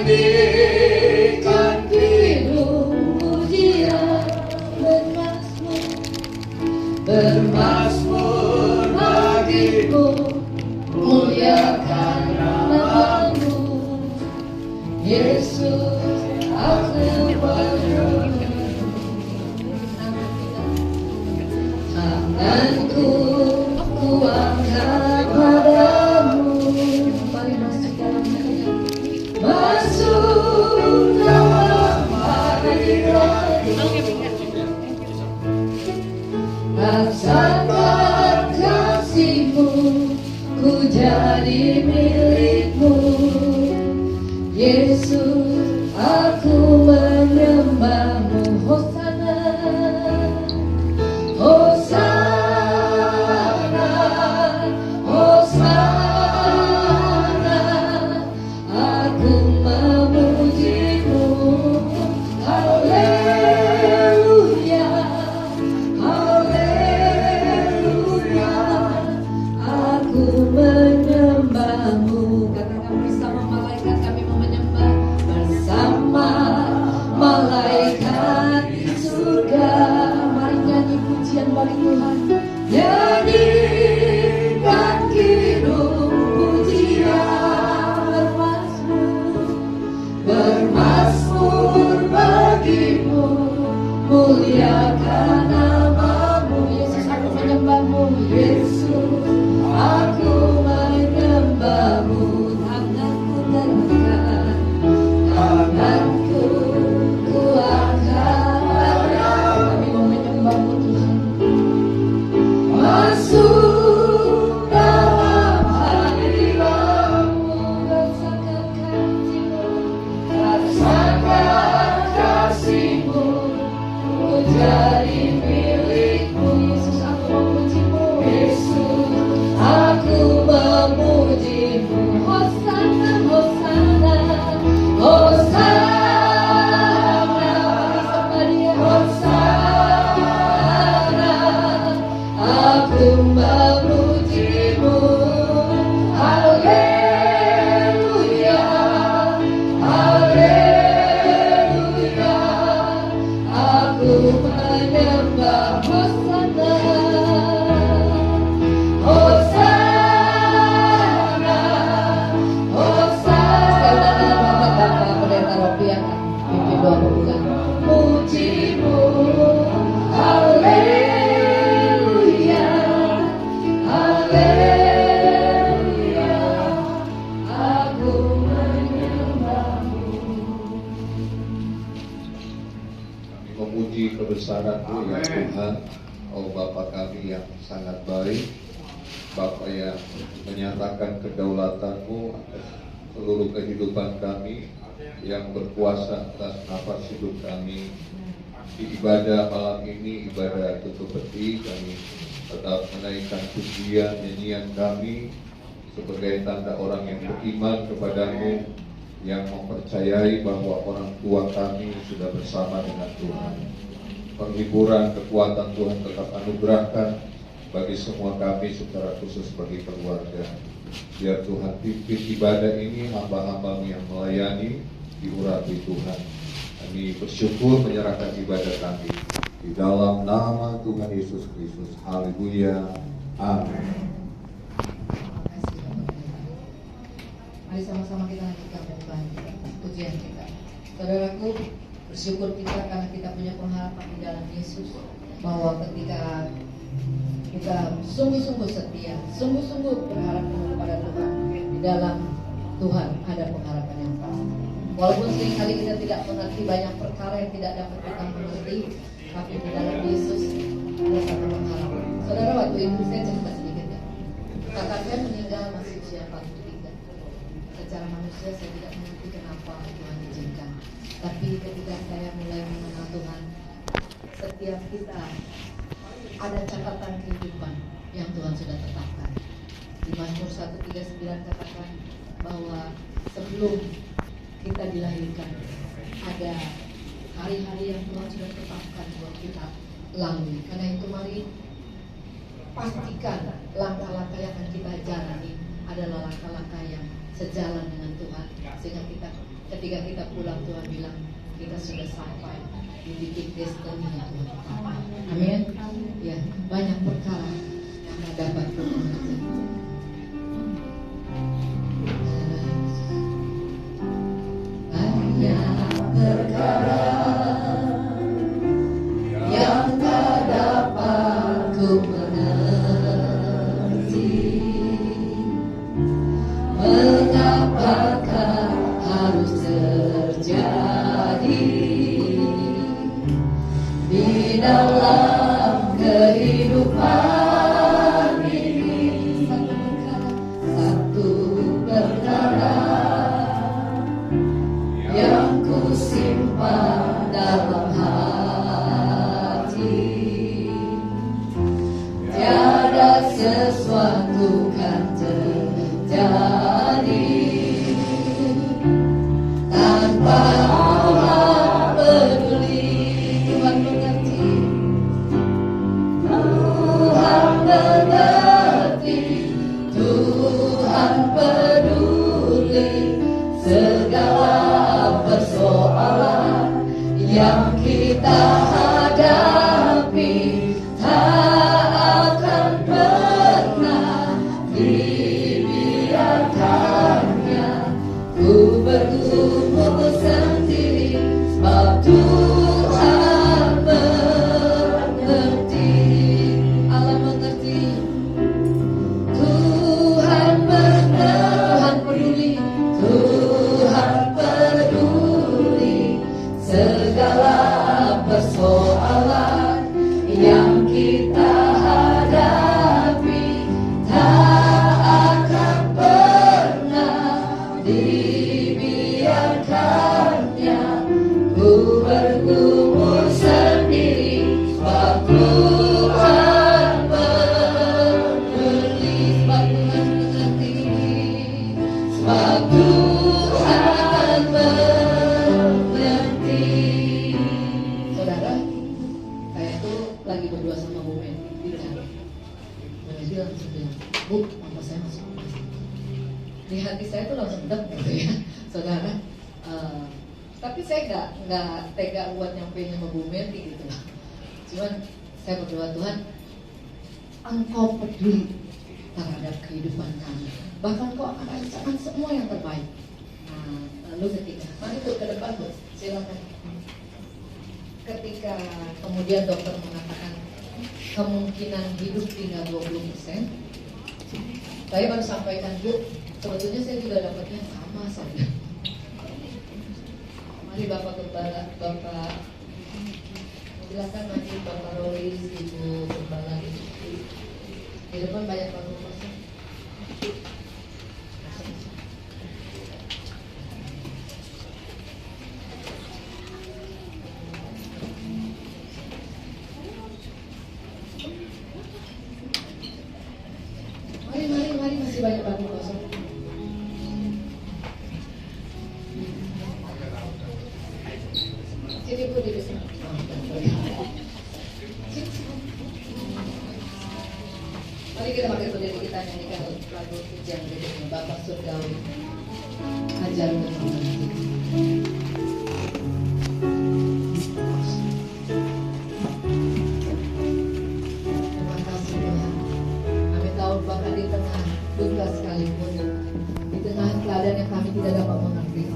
Nyanyikan kidung pujian bermasmur bagimu, muliakan namamu, Yesus aku berdoa. Tanganku kuangkat padamu, masuk dalam hadirat-Mu, rasakan kasih-Mu, ku jadi milik-Mu, Yesus aku menyembah-Mu. Hosana, Hosana, Hosana, aku memuji-Mu. Haleluya, haleluya, aku menyembah-Mu. Katakan bersama malaikat, kami mau menyembah bersama malaikat di surga. Mari nyanyi pujian bagi Tuhan. Nyanyikan kidung pujian bermasmur bagimu, muliakan namamu, Yesus aku menyembah-Mu, Yesus aku menyembah-Mu. Tanganku terangkat, tanganku kuangkat padamu, kami mau menyembah-Mu Tuhan. Masuk dalam hadirat-Mu, rasakan kasih-Mu, rasakan kasih-Mu, ku jadi milik-Mu, Yesus aku memuji-Mu, Yesus aku memuji-Mu. Hosana, Hosana, Hosana, bersama Dia, Hosana, aku memuji-Mu. Haleluya, haleluya, aku menyembah. Hosana, Hosana, Hosana. Bapak Pendeta Ropiah, pimpin doa pembukaan. Puji-Mu, haleluya, haleluya, aku menyembah-Mu. Kami memuji kebesaran-Mu ya Tuhan. Oh Bapa kami yang sangat baik, Bapa yang menyatakan kedaulatan-Mu atas seluruh kehidupan kami, yang berkuasa atas nafas hidup kami. Di ibadah malam ini, ibadah tutup peti, kami tetap menaikkan pujian nyanyian kami sebagai tanda orang yang beriman kepada-Mu, yang mempercayai bahwa orang tua kami sudah bersama dengan Tuhan. Penghiburan, kekuatan Tuhan tetap anugerahkan bagi semua kami, secara khusus bagi keluarga. Biar Tuhan pimpin ibadah ini, hamba-hamba-Mu yang melayani, diurapi Tuhan. Kami bersyukur menyerahkan ibadah kami di dalam nama Tuhan Yesus Kristus. Haleluya. Amin. Mari sama-sama kita lanjutkan pembahasan kita, pujian kita. Saudaraku, bersyukur kita karena kita punya pengharapan di dalam Yesus, bahwa ketika kita sungguh-sungguh setia, sungguh-sungguh berharap kepada Tuhan, di dalam Tuhan ada pengharapan yang pasti. Walaupun seringkali kita tidak mengerti banyak perkara yang tidak dapat kita mengerti, tapi di dalam Yesus ada satu pengharapan. Saudara, waktu itu saya cerita sedikit ya. Kakak saya meninggal masih usia 43. Secara manusia saya tidak mengerti kenapa Tuhan izinkan. Tapi ketika saya mulai mengenal Tuhan, setiap kita ada catatan kehidupan yang Tuhan sudah tetapkan. Di Mazmur 139 katakan bahwa sebelum kita dilahirkan ada hari-hari yang Tuhan sudah tetapkan buat kita lalui. Karena itu mari pastikan langkah-langkah yang akan kita jalani adalah langkah-langkah yang sejalan dengan Tuhan, sehingga kita ketika kita pulang Tuhan bilang kita sudah sampai di titik destiny yang Tuhan tetapkan. Amin. Ya, banyak perkara yang dapat kita kerjakan. Banyak perkara yang tak dapat ku mengerti. Mengapakah harus terjadi di dalam kehidupan ini? Satu perkara yang ku simpan dalam hati, tiada sesuatu kan terjadi tanpa Allah peduli. Tuhan mengerti, Tuhan mengerti, Tuhan peduli segala persoalan yang kita hadapi. Tak akan pernah dibiarkannya ku bergumul sendiri, sebab Tuhan mengerti. Allah mengerti, Tuhan peduli, Tuhan peduli segala persoalan yang kita hadapi. Tak akan pernah dibiarkannya ku bergumul sendiri, sebab Tuhan peduli, sebab Tuhan mengerti, sebab Tuhan mengerti. Saudara, saya tuh lagi berdua sama Bu Menti bilang, Bu, mama saya masuk rumah sakit. Di hati saya tuh langsung deg gitu ya, saudara. Tapi saya nggak tega buat nyampein sama Bu Menti gitu. Cuman saya berdoa, Tuhan, Engkau peduli terhadap kehidupan kami. Bahkan Kau akan rancangkan semua yang terbaik. Nah, lalu ketika, mari ke depan Bu, silakan. Ketika kemudian dokter mengatakan kemungkinan hidup tinggal 20%, saya baru sampaikan, Bu, sebetulnya saya juga dapatnya sama saja. Mari Bapak Gembala, Bapak silakan nanti Bapak Rolis, Ibu Gembala di depan banyak bangku kosong. Mari masih banyak bangku kosong. Sini Bu, di sini. Mari kita pakai berdiri, kita nyanyikan lagu pujian berikutnya, Bapak Surgawi, ajar untuk mengerti. Terima kasih Tuhan. Kami tahu bahkan di tengah duka sekalipun, di tengah keadaan yang kami tidak dapat mengerti,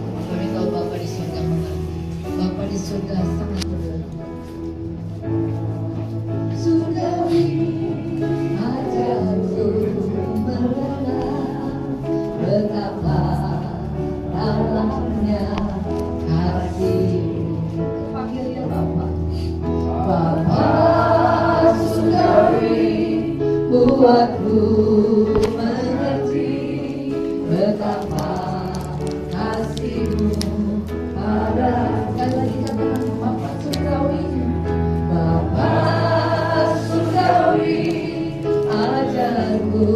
kami tahu Bapak di surga mengerti. Bapak di surga sangat berdoa. Surgawi, ajarku mengenal betapa dalamnya kasih-Mu. Panggilnya Bapak. Bapak surgawi, buatku mengerti betapa kasih-Mu pada. Sekali lagi katakan, Bapak surgawi, Bapak surgawi, ajarku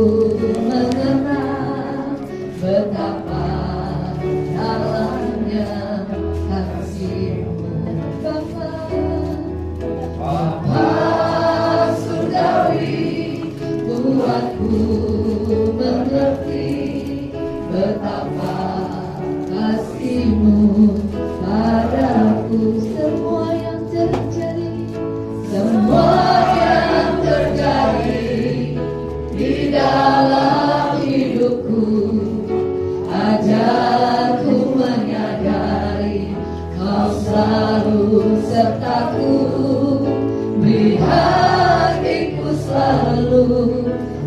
mengenal betapa dalamnya kasih-Mu. Bapak surgawi, buatku mengerti betapa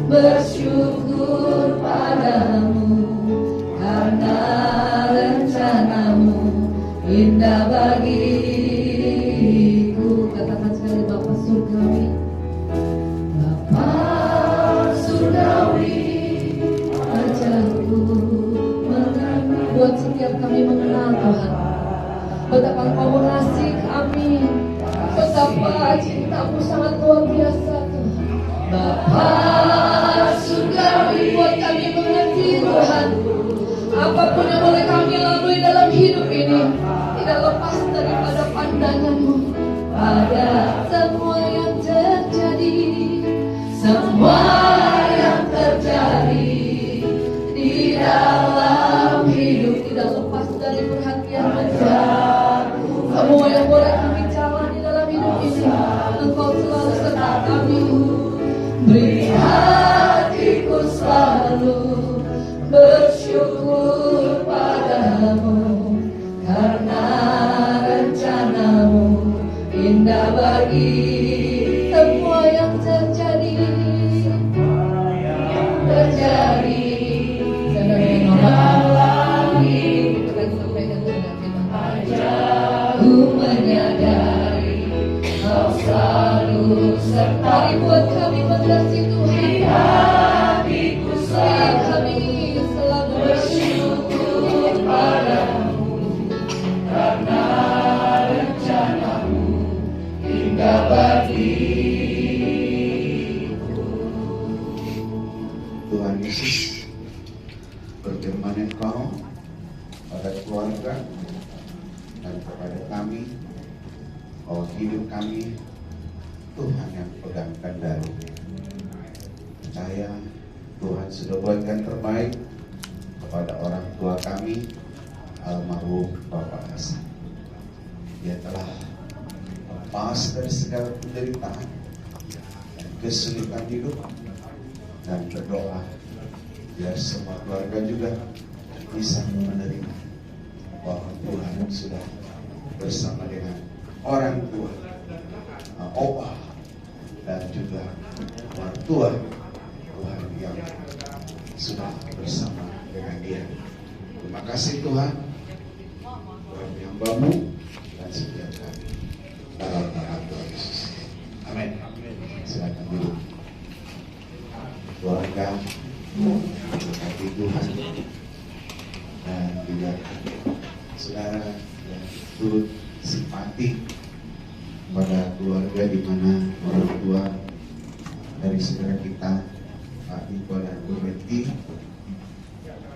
bersyukur padamu karena rencanamu indah bagiku. Katakan sekali, Bapa Surgawi, Bapa Surgawi, ajarku mengenal. Buat setiap kami mengenal Tuhan, betapa Engkau mengasihi kami, betapa cintamu sangat luar biasa Tuhan. Bapa Surgawi, buat kami mengerti Tuhan, apapun yang boleh kami lalui dalam hidup ini tidak lepas daripada pandangan-Mu pada semua yang terjadi, semua yang terjadi di dalam hidup tidak lepas dari perhatian-Mu. Semua yang boleh kami jalani dalam hidup ini, Engkau selalu serta kami. Beri hatiku selalu bersyukur padamu karena rencanamu indah bagi semua yang terjadi. Saudara yang alami, kita sampaikan dengan firman Tuhan. Ku menyadari Kau selalu serta buat kami mengerti Tuhan. Hatiku kami selalu bersyukur padamu karena rencanamu indah bagiku. Tuhan Yesus berfirman Engkau pada keluarga dan kepada kami, bahwa hidup kami Tuhan yang pegang kendali. Percaya Tuhan sudah buatkan terbaik kepada orang tua kami, almarhum Bapak Hasan. Dia telah lepas dari segala penderitaan dan kesulitan hidup, dan berdoa biar semua keluarga juga bisa menerima bahwa Tuhan sudah bersama dengan orang tua, opa, dan juga mertua Tuhan yang sudah bersama dengan dia. Terima kasih Tuhan, Tuhan yang hambamu dan setiap kami dalam nama Tuhan Yesus. Amin. Silakan duduk. Keluarga berkati Tuhan, dan juga saudara yang turut simpati pada keluarga di mana orang tua dari saudara kita Pak Niko dan Bu Betty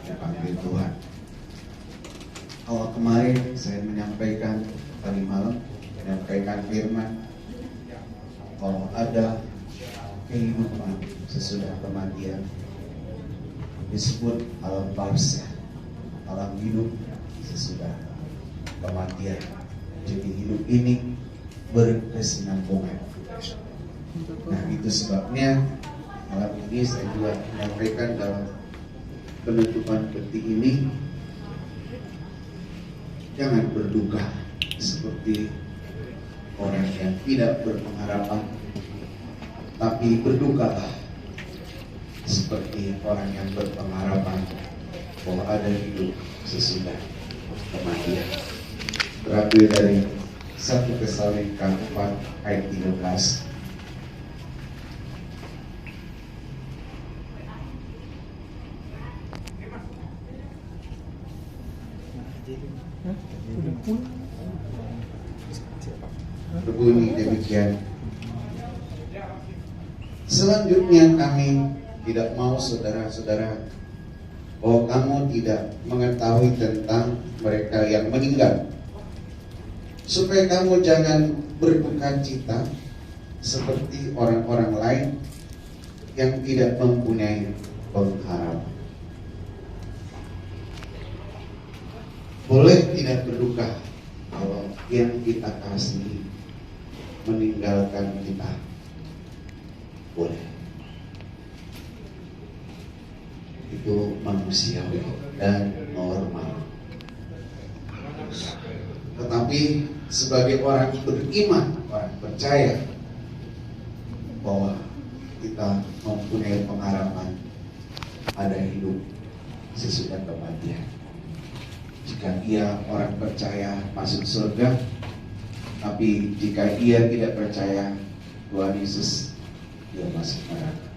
dipanggil Tuhan. Awal kemarin saya menyampaikan, tadi malam menyampaikan firman kalau ada kehidupan sesudah kematian disebut alam barzah, alam hidup sesudah kematian. Jadi hidup ini berkesinambungan. Nah, itu sebabnya malam ini saya juga menyampaikan dalam penutupan peti ini, jangan berduka seperti orang yang tidak berpengharapan, tapi berdukalah seperti orang yang berpengharapan bahwa ada hidup sesudah kematian. Terambil dari 1 Tesalonika 4 ayat 13. Berbunyi demikian. Selanjutnya kami tidak mau saudara-saudara bahwa kamu tidak mengetahui tentang mereka yang meninggal, supaya kamu jangan berduka cita seperti orang-orang lain yang tidak mempunyai pengharapan. Boleh tidak berduka kalau yang kita kasihi meninggalkan kita, boleh. Itu manusiawi dan normal. Tetapi sebagai orang beriman, orang percaya bahwa kita mempunyai pengharapan ada hidup sesudah kematian. Jika ia orang percaya masuk surga, tapi jika ia tidak percaya Tuhan Yesus, dia masuk neraka.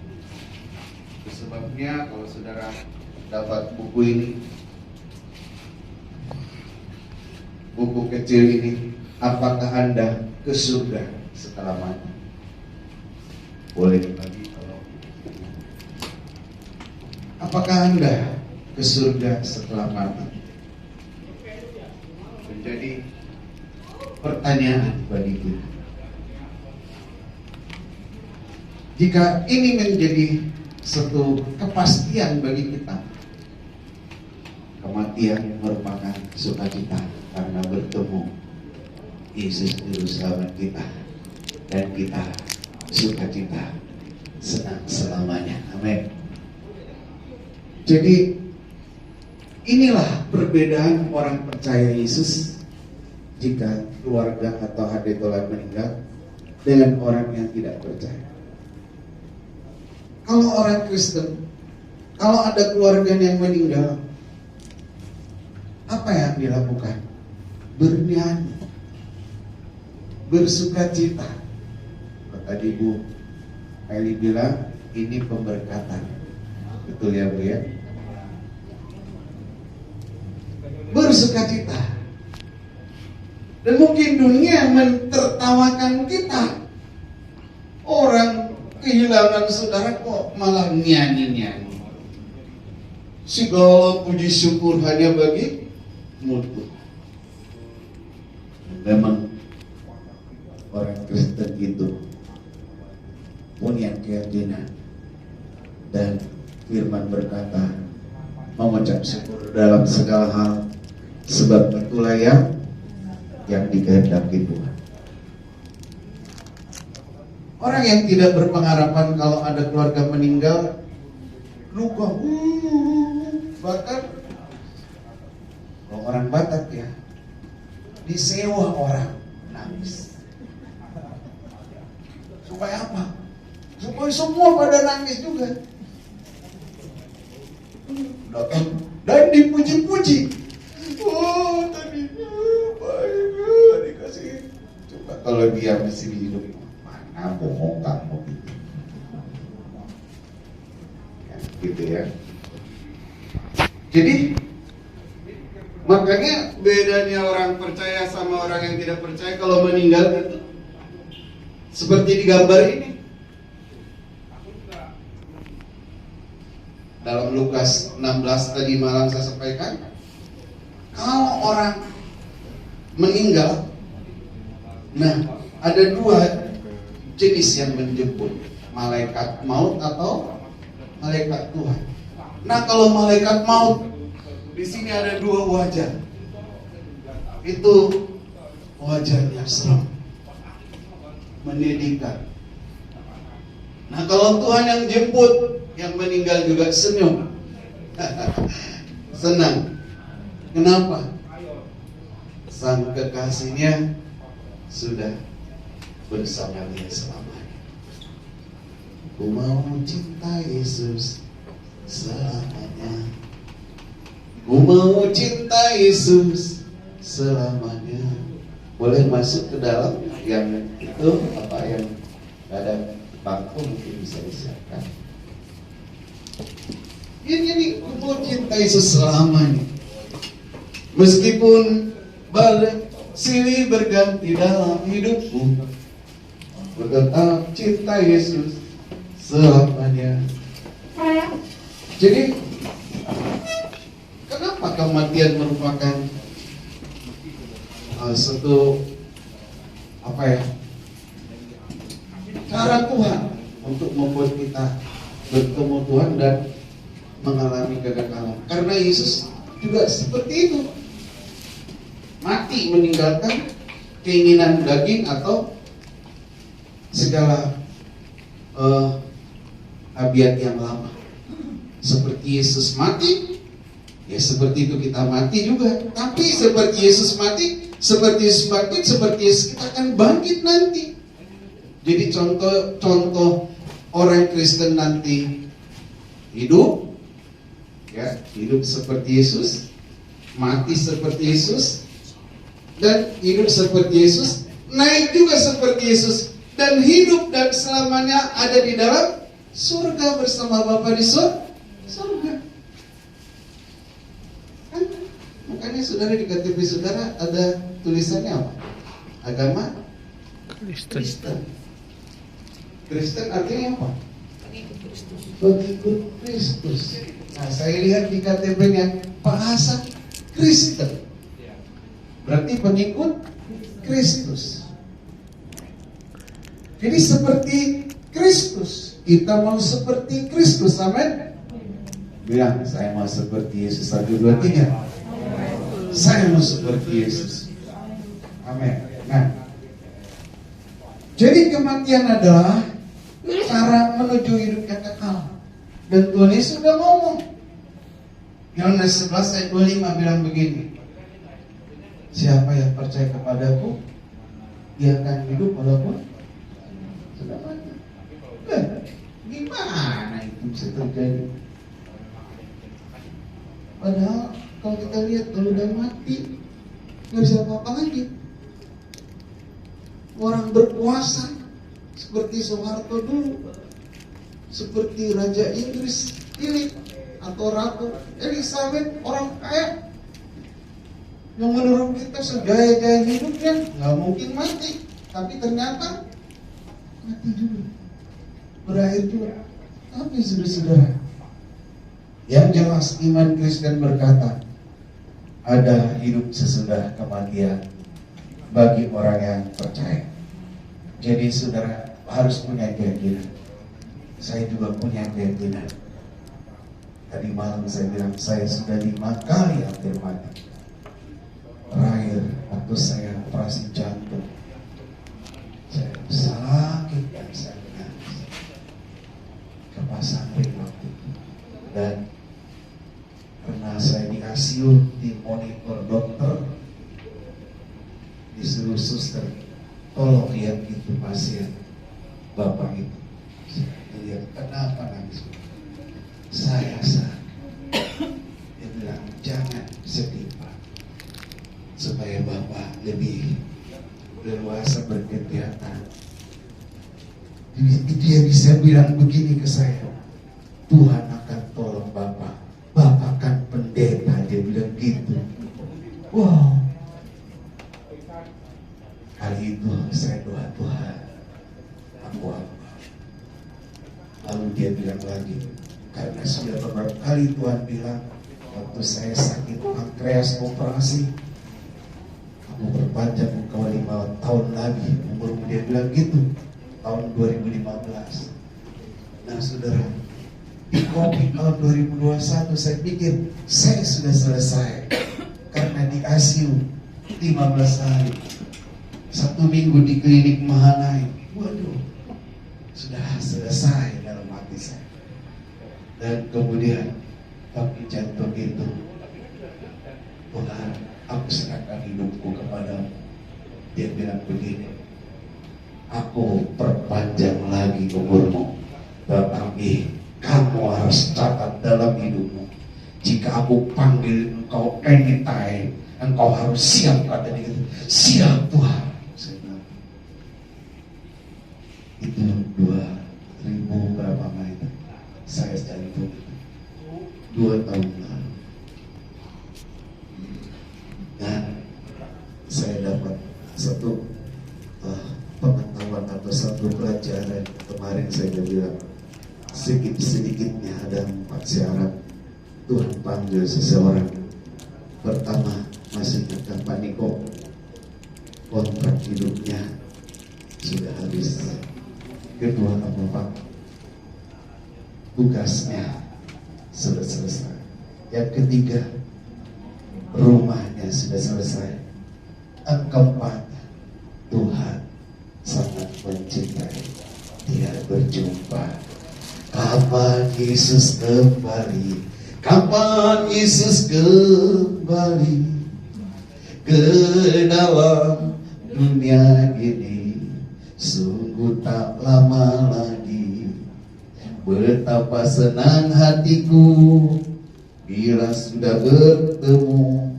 Itu sebabnya kalau saudara dapat buku ini, buku kecil ini, apakah Anda ke surga setelah mati? Boleh dibagi kalau apakah Anda ke surga setelah mati? Menjadi pertanyaan bagi kita. Jika ini menjadi satu kepastian bagi kita, kematian merupakan sukacita karena bertemu Yesus Juru Selamat kita, dan kita sukacita senang selamanya. Amin. Jadi inilah perbedaan orang percaya Yesus jika keluarga atau hadetolan meninggal dengan orang yang tidak percaya. Kalau orang Kristen, kalau ada keluarga yang meninggal, apa yang dilakukan? Bernyanyi, bersukacita. Tadi Bu Eli bilang ini pemberkatan. Betul ya Bu ya? Bersukacita. Dan mungkin dunia mentertawakan kita. Orang kehilangan saudara kok malah nyanyi-nyanyi. Segala puji syukur hanya bagi mutu. Memang orang Kristen itu punya keyakinan, dan firman berkata mengucap syukur dalam segala hal, sebab itulah yang dikehendaki Tuhan. Orang yang tidak berpengharapan kalau ada keluarga meninggal, luka, bahkan kalau orang Batak ya, disewa orang nangis. Supaya apa? Supaya semua pada nangis juga. Datang dan dipuji-puji. Oh, tadinya baik, dikasih. Coba kalau dia masih hidup, mana bohong kamu gitu. Ya, gitu ya. Jadi makanya bedanya orang percaya sama orang yang tidak percaya kalau meninggal itu seperti di gambar ini. Dalam Lukas 16 tadi malam saya sampaikan, kalau orang meninggal, nah ada dua jenis yang menjemput, malaikat maut atau malaikat Tuhan. Nah kalau malaikat maut, di sini ada dua wajah. Itu wajahnya seram, menyedihkan. Nah kalau Tuhan yang jemput, yang meninggal juga senyum. Senang. Kenapa? Sang kekasihnya sudah bersama dia selamanya. Ku mau cinta Yesus selamanya. Ku mau cinta Yesus selamanya. Boleh masuk ke dalam yang itu, apa yang ada bangku mungkin bisa disiapkan. Ini ku mau cinta Yesus selamanya. Meskipun balik silih berganti dalam hidupku, ku tetap cinta Yesus selamanya. Jadi kenapa kematian merupakan satu cara Tuhan untuk membuat kita bertemu Tuhan dan mengalami kegagalan? Karena Yesus juga seperti itu, mati meninggalkan keinginan daging atau segala tabiat yang lama. Seperti Yesus mati, ya seperti itu kita mati juga. Tapi seperti Yesus mati, seperti Yesus bangkit, seperti Yesus kita akan bangkit nanti. Jadi contoh orang Kristen nanti hidup, ya, hidup seperti Yesus, mati seperti Yesus, dan hidup seperti Yesus, naik juga seperti Yesus, dan hidup dan selamanya ada di dalam surga bersama Bapa di surga. Kan? Makanya saudara, di KTP saudara ada tulisannya apa? Agama Kristen. Kristen artinya apa? Pengikut Kristus. Nah, saya lihat di KTP-nya bahasa Kristen. Berarti pengikut Kristus. Jadi seperti Kristus, kita mau seperti Kristus, amin. Bilang, saya mau seperti Yesus. 1, 2, 3. Saya mau seperti Yesus. Amin. Nah, jadi kematian adalah cara menuju hidup yang kekal. Dan Tuhan Yesus sudah ngomong. Yohanes 11 ayat 25 bilang begini, siapa yang percaya kepadaku, dia akan hidup walaupun sudah mati. Gimana itu bisa terjadi? Padahal kalau kita lihat, kalau udah mati nggak bisa apa-apa lagi. Orang berkuasa seperti Soeharto dulu, seperti Raja Inggris Philip atau Ratu Elizabeth, orang kaya yang menurut kita sejaya-jaya hidupnya nggak mungkin mati, tapi ternyata mati dulu, berakhir juga. Tapi saudara-saudara, yang jelas iman Kristen berkata ada hidup sesudah kematian bagi orang yang percaya. Jadi saudara harus punya keyakinan. Saya juga punya keyakinan. Tadi malam saya bilang saya sudah 5 kali hampir mati. Terakhir waktu saya operasi jantung, saya sakit dan saya menangis. Kepasang ring waktu itu. Dan karena saya di ICU, di monitor dokter, disuruh suster, tolong lihat itu pasien bapak itu. Saya lihat, kenapa nangis? Saya sakit. Dia bilang, jangan sedih Pak, supaya bapak lebih leluasa berkegiatan. Dia bisa bilang begini ke saya, Tuhan akan tolong bapak, bapak kan pendeta. Dia bilang gitu. Wow. Kali itu saya doa, Tuhan, aku apa? Lalu dia bilang lagi, karena sudah beberapa kali Tuhan bilang, waktu saya sakit pankreas operasi, aku berpanjang engkau 5 tahun lagi umurmu. Dia bilang gitu, tahun 2015. Nah saudara, di COVID tahun 2021 saya pikir saya sudah selesai, karena di ICU 15 hari, 1 minggu di klinik Mahanaim. Waduh, sudah selesai dalam hati saya. Dan kemudian tapi jantung itu, Tuhan, aku serahkan hidupku kepadamu. Dia bilang begini, aku perpanjang lagi umurmu, tetapi kamu harus catat dalam hidupmu, jika aku panggil engkau anytime, engkau harus siap. Kata dia, siap Tuhan. Saya bilang, itu 2000 berapa menit saya jantung 2 tahun lalu. Dan saya dapat satu pengetahuan atau satu pelajaran. Kemarin saya bilang, sedikit-sedikitnya ada 4 syarat Tuhan panggil seseorang. Pertama, masih kata Pak Niko, kontrak hidupnya sudah habis. Kedua, apa Pak? Tugasnya sudah selesai. Yang ketiga, rumahnya sudah selesai. Yang keempat, Tuhan sangat mencintai. Dia berjumpa. Kapan Yesus kembali? Kapan Yesus kembali ke dalam dunia ini? Sungguh tak lama lagi. Betapa senang hatiku bila sudah bertemu.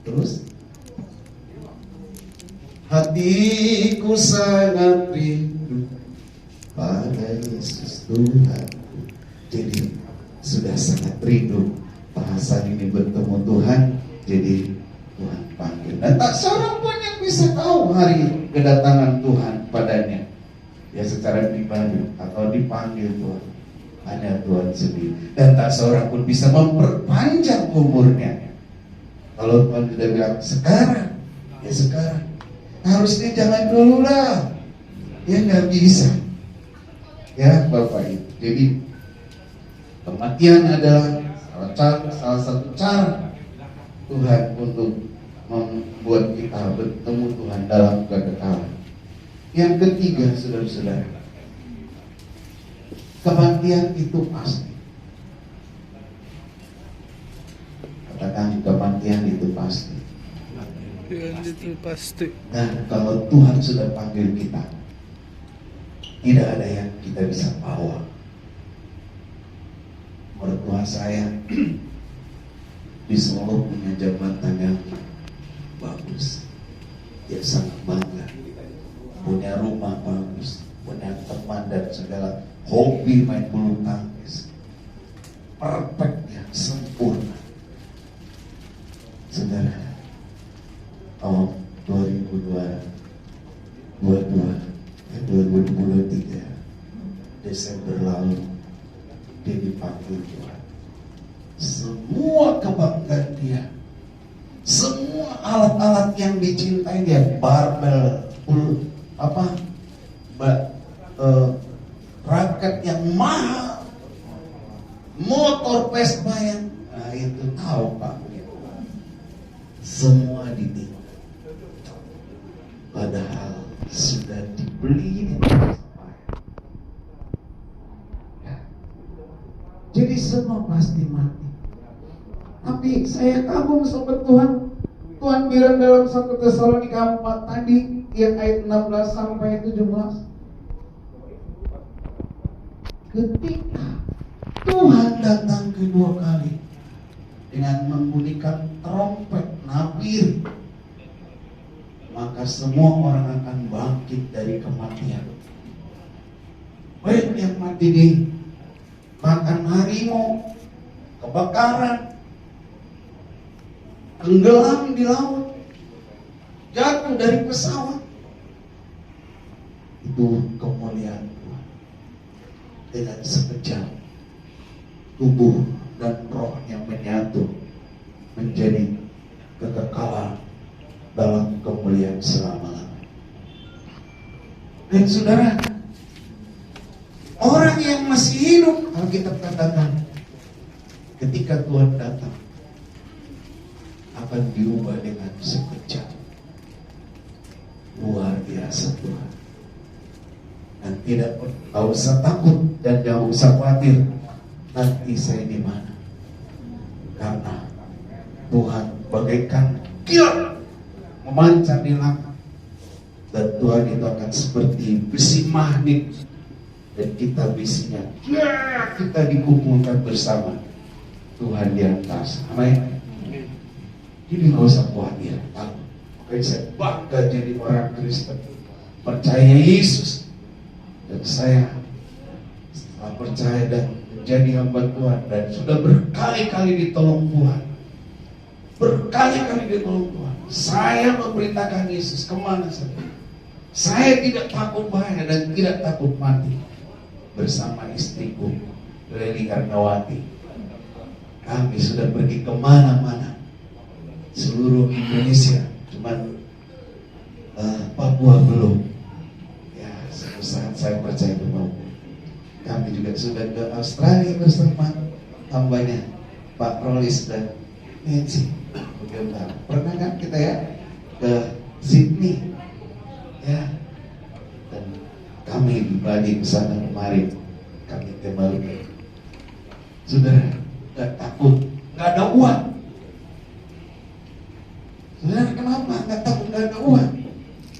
Terus, hatiku sangat rindu pada Yesus Tuhanku. Jadi sudah sangat rindu bahasan ini bertemu Tuhan. Jadi Tuhan panggil, dan tak seorang pun yang bisa tahu hari kedatangan Tuhan padanya. Ya secara pribadi atau dipanggil Tuhan, hanya Tuhan sendiri. Dan tak seorang pun bisa memperpanjang umurnya. Kalau Tuhan sudah bilang sekarang, ya sekarang. Harusnya jangan dulu lah. Ya nggak bisa. Ya Bapak Ibu. Jadi kematian adalah salah satu cara Tuhan untuk membuat kita bertemu Tuhan dalam kekekalan. Yang ketiga, saudara-saudara, kematian itu pasti. Katakan kematian itu pasti. Itu pasti. Dan kalau Tuhan sudah panggil kita, tidak ada yang kita bisa bawa. Mertua saya di Solo punya jabatan yang bagus. Dia sangat bangga. Punya rumah bagus, punya teman dan segala, hobi main bulu tangkis. Perfect ya, sempurna. Saudara, tahun 2023 Desember lalu dia dipanggil Tuhan. Semua kebanggaan dia, semua alat-alat yang dicintai dia, barbel, raket yang mahal, motor Vespa yang, nah itu tahu Pak, semua ditinggal. Padahal sudah dibeli di tempat ya. Jadi semua pasti mati. Tapi saya kagum sama Tuhan. Tuhan bilang dalam 1 Tesalonika 4 tadi, yang ayat 16 sampai 17. Ketika Tuhan datang kedua kali dengan membunyikan trompet nabir, maka semua orang akan bangkit dari kematian. Baik yang mati di makan harimau, kebakaran, tenggelam di laut, jatuh dari pesawat, itu kemuliaan Tuhan. Dengan sekejap tubuh dan rohnya menyatu menjadi kekekalan dalam kemuliaan selama-lamanya. Dan saudara, orang yang masih hidup, Alkitab katakan, ketika Tuhan datang akan diubah dengan sekejap. Luar biasa Tuhan. Dan tidak usah takut dan jangan usah khawatir nanti saya di mana. Karena Tuhan bagaikan kilat memancar di langit, dan Tuhan itu akan seperti besi magnet, dan kita besinya, kita dikumpulkan bersama Tuhan di atas. Amin. Jadi nggak usah khawatir. Makanya saya bangga jadi orang Kristen, percaya Yesus, dan saya setelah percaya dan menjadi hamba Tuhan, dan sudah berkali-kali ditolong Tuhan, berkali-kali ditolong Tuhan. Saya memberitakan Yesus kemana saja. Saya tidak takut bahaya dan tidak takut mati. Bersama istriku Leli Karnawati, kami sudah pergi kemana-mana, seluruh Indonesia, cuman Papua belum. Ya, suatu saat saya percaya benar. Kami juga sudah ke Australia bersama hambanya Pak Rolis dan Nancy. Bagaimana? Pernah kan kita ya ke Sydney, ya, dan kami pribadi ke sana kemarin, kami ke Maluku. Saudara, nggak takut, nggak ada uang. Saudara, kenapa nggak takut nggak ada uang?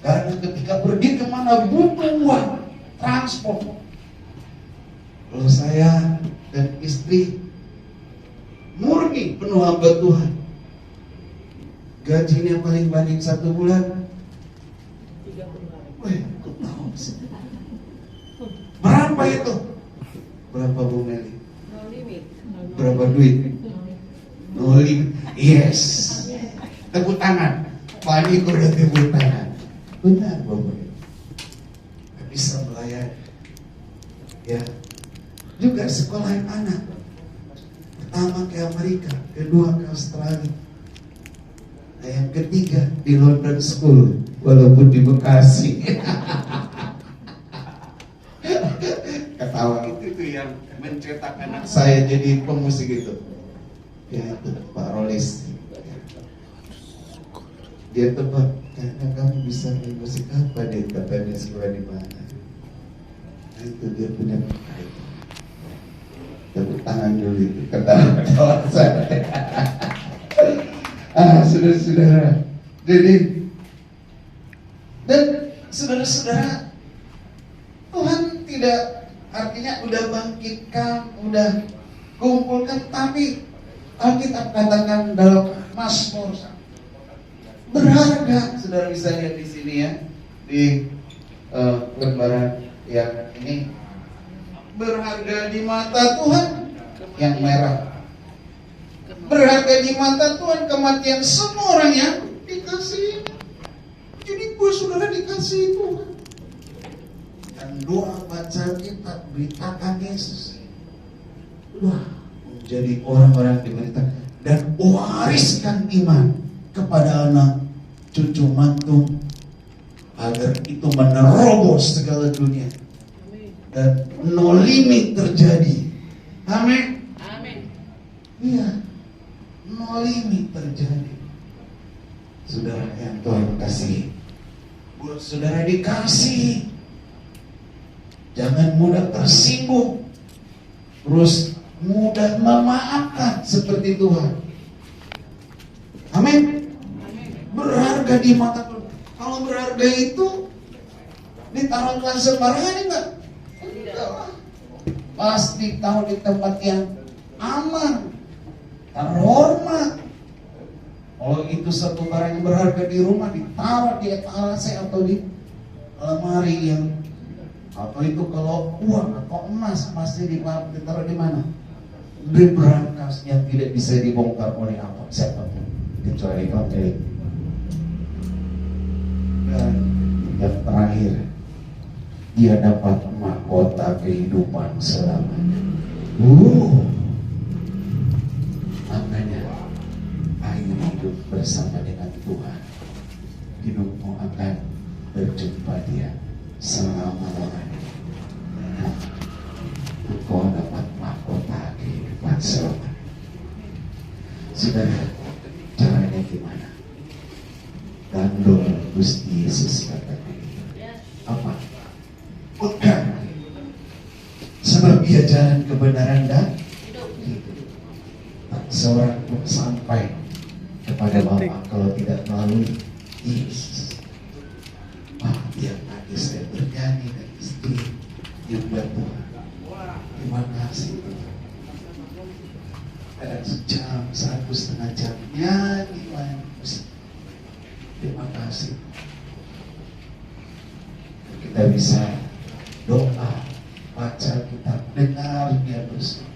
Karena ketika pergi kemana butuh uang, transport. Kalau saya dan istri murni penuh hamba Tuhan, gajinya paling banyak 1 bulan, weh, kok tahu sih? Berapa itu? Berapa Bu Meli? Berapa duit? No limit. Yes. Tepuk tangan. Pak Niko udah tepuk tangan. Benar Bapak. Gak bisa melayani. Ya. Juga sekolah anak. Pertama ke Amerika, kedua ke Australia. Nah, yang ketiga di London School, walaupun di Bekasi. Ketawa itu yang mencetak anak saya jadi pemusik itu. Ya itu Pak Rolis. Dia tebak, karena kamu bisa main musik apa deh, katanya sekolah di mana. Nah itu dia punya itu. Tepuk tangan dulu itu, ketawa saya. Saudara-saudara. Jadi, dan saudara-saudara, Tuhan tidak artinya udah bangkitkan, udah kumpulkan, tapi Alkitab katakan dalam Mazmur berharga. Saudara bisa lihat di sini ya, di lembaran yang ini, berharga di mata Tuhan yang merah, berharga di mata Tuhan kematian semua orang yang dikasihi. Jadi gue saudara dikasihi Tuhan. Dan doa baca kita beritakan Yesus. Wah, menjadi orang-orang diberitakan dan wariskan iman kepada anak cucu mantu, agar itu menerobos segala dunia dan no limit terjadi. Amin. Amin. Iya, no limit terjadi. Saudara yang Tuhan kasih, buat saudara dikasih, jangan mudah tersinggung, terus mudah memaafkan seperti Tuhan. Amin. Berharga di mata Tuhan. Kalau berharga itu ditaruhkan sembarangan enggak? Enggak lah. Pasti tahu di tempat yang aman, terhormat. Kalau itu satu barang yang berharga di rumah, ditaruh di etalase atau di lemari yang, atau itu kalau uang atau emas masih ditaruh di mana? Di brankas yang tidak bisa dibongkar oleh apa siapapun kecuali pemilik. Dan yang terakhir, dia dapat mahkota kehidupan selamanya. Makanya ayo hidup bersama dengan Tuhan. Hidupmu akan berjumpa Dia selama-lamanya. Engkau dapat mahkota kehidupan selamanya. Saudara, caranya gimana? Gandol Gusti Yesus katanya. Apa? Pegang. Sebab Dia jalan kebenaran dan hidup. Tak seorang pun sampai kepada Bapa kalau tidak melalui Yesus. Dia tadi saya bernyanyi dan istri yang berdoa. Terima kasih. Kadang sejam, 1,5 jam nyanyi main musik. Terima kasih. Kita bisa doa, baca kitab, dengar dia bersama.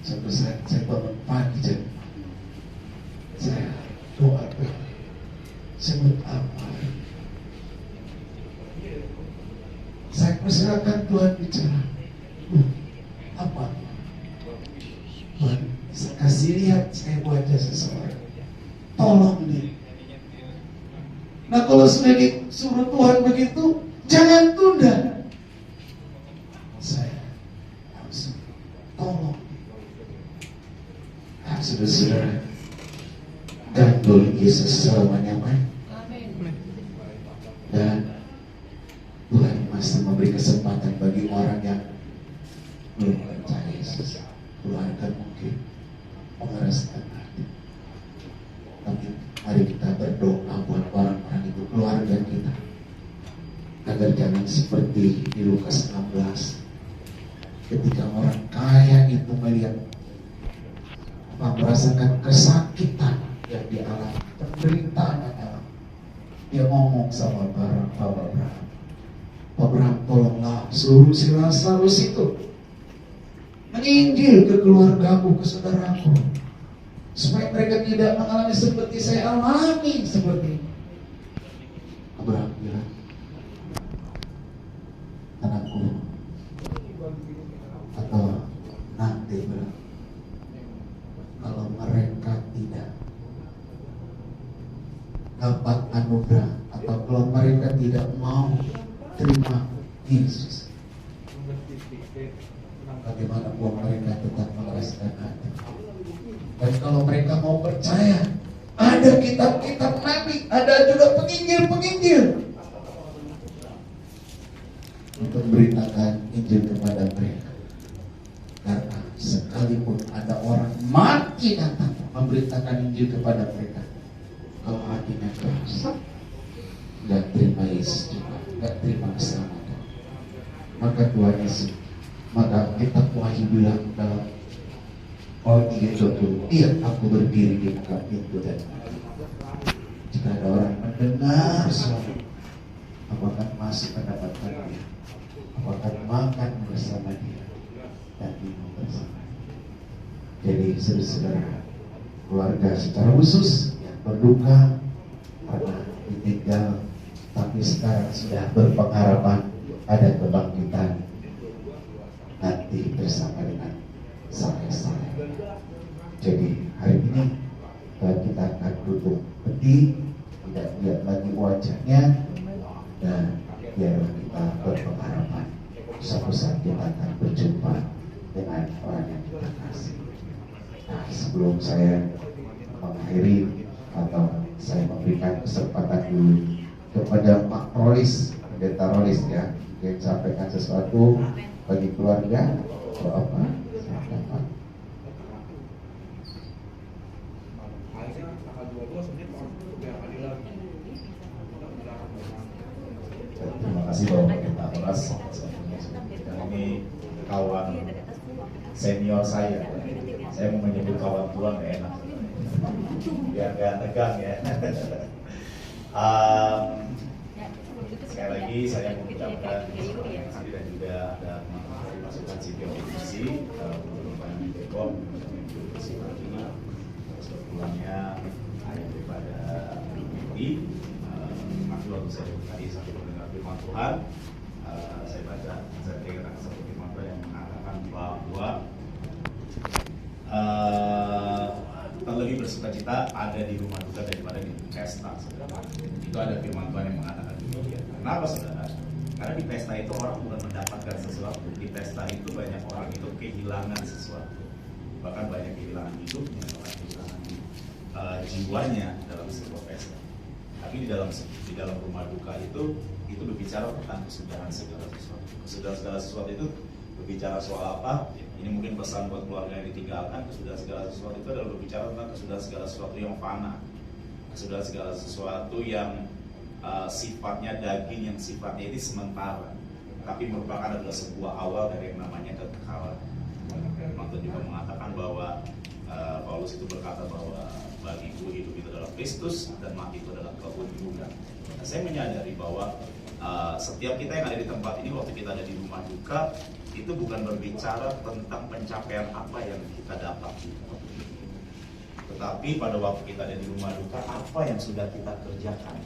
Suatu saat saya bangun pagi jam, saya doa, sebut apa? Saya persilakan Tuhan bicara. Apa? Tuhan, saya kasih lihat saya wajah seseorang. Tolong dia. Nah kalau sudah disuruh Tuhan begitu, jangan tunda. Saya langsung tolong. Nah saudara-saudara, gandul Yesus selamanya. Dan Tuhan masih memberi kesempatan bagi orang yang belum percaya Yesus. Keluarga mungkin mengeraskan hati. Tapi mari kita berdoa buat orang-orang itu, keluarga kita, agar jangan seperti di Lukas 16, ketika orang kaya itu melihat merasakan kesakitan yang dialami, penderitaan yang dialami, dia ngomong sama Pak Abraham, tolonglah suruh si Lazarus itu menginjil ke keluargaku, ke saudaraku, supaya mereka tidak mengalami seperti saya alami seperti ini. Abraham bilang, anakku, atau nanti bilang, kalau mereka tidak dapat anugerah, atau kalau mereka tidak mau terima Yesus, bagaimana buat mereka tetap merasakan hati. Dan kalau mereka mau percaya, ada kitab-kitab Nabi, ada juga penginjil-penginjil untuk memberitakan Injil kepada mereka. Karena sekalipun ada orang mati datang memberitakan Injil kepada mereka, kalau hatinya keras, nggak terima Yesus juga, nggak terima keselamatan, maka Tuhan Yesus, maka kitab Wahyu bilang dalam Wahyu 3:20, iya, aku berdiri di muka pintu dan jika ada orang mendengar suara, aku akan masuk mendapatkan dia, aku akan makan bersama dia dan minum bersama dia. Jadi saudara-saudara, keluarga secara khusus yang berduka karena ditinggal, tapi sekarang sudah berpengharapan ada kebangkitan nanti bersama dengan saya. Jadi hari ini kita akan duduk pedih, tidak lihat lagi wajahnya, dan biarlah kita berpengharapan suatu saat kita akan berjumpa dengan orang yang kita kasih. Nah, sebelum saya mengakhiri atau saya memberikan kesempatan dulu kepada Pak Rolis, Pendeta Rolis ya, yang sampaikan sesuatu bagi keluarga atau apa? Silakan Pak. Terima kasih Bapak Pendeta Rolas. Ini kawan senior saya. Saya mau menyebut kawan tua nggak enak, biar nggak tegang ya. Sekali lagi saya mengucapkan terima kasih dan juga ada masukan sipil opposisi untuk Pak Menko bersifat ini sebetulnya ayat daripada ini. Masih waktu saya tadi sampai mendengar firman Tuhan, saya baca saya kira satu firman Tuhan yang mengatakan bahwa terlebih bersukacita ada di rumah duka daripada di pesta. Itu ada firman Tuhan yang mengatakan demikian. Kenapa saudara? Karena di pesta itu orang bukan mendapatkan sesuatu. Di pesta itu banyak orang itu kehilangan sesuatu. Bahkan banyak kehilangan hidupnya, bahkan kehilangan jiwanya dalam sebuah pesta. Tapi di dalam rumah duka itu berbicara tentang kesudahan segala sesuatu. Kesudahan segala sesuatu itu berbicara soal apa? Ini mungkin pesan buat keluarga yang ditinggalkan. Kesudahan segala sesuatu itu adalah berbicara tentang kesudahan segala sesuatu yang fana, kesudahan segala sesuatu yang sifatnya daging, yang sifatnya ini sementara, tapi merupakan adalah sebuah awal dari yang namanya kekekalan. Maka juga mengatakan bahwa Paulus itu berkata bahwa bagiku hidup itu adalah Kristus dan mati itu adalah keuntungan. Nah, saya menyadari bahwa setiap kita yang ada di tempat ini, waktu kita ada di rumah duka, itu bukan berbicara tentang pencapaian apa yang kita dapat, tetapi pada waktu kita ada di rumah duka, apa yang sudah kita kerjakan.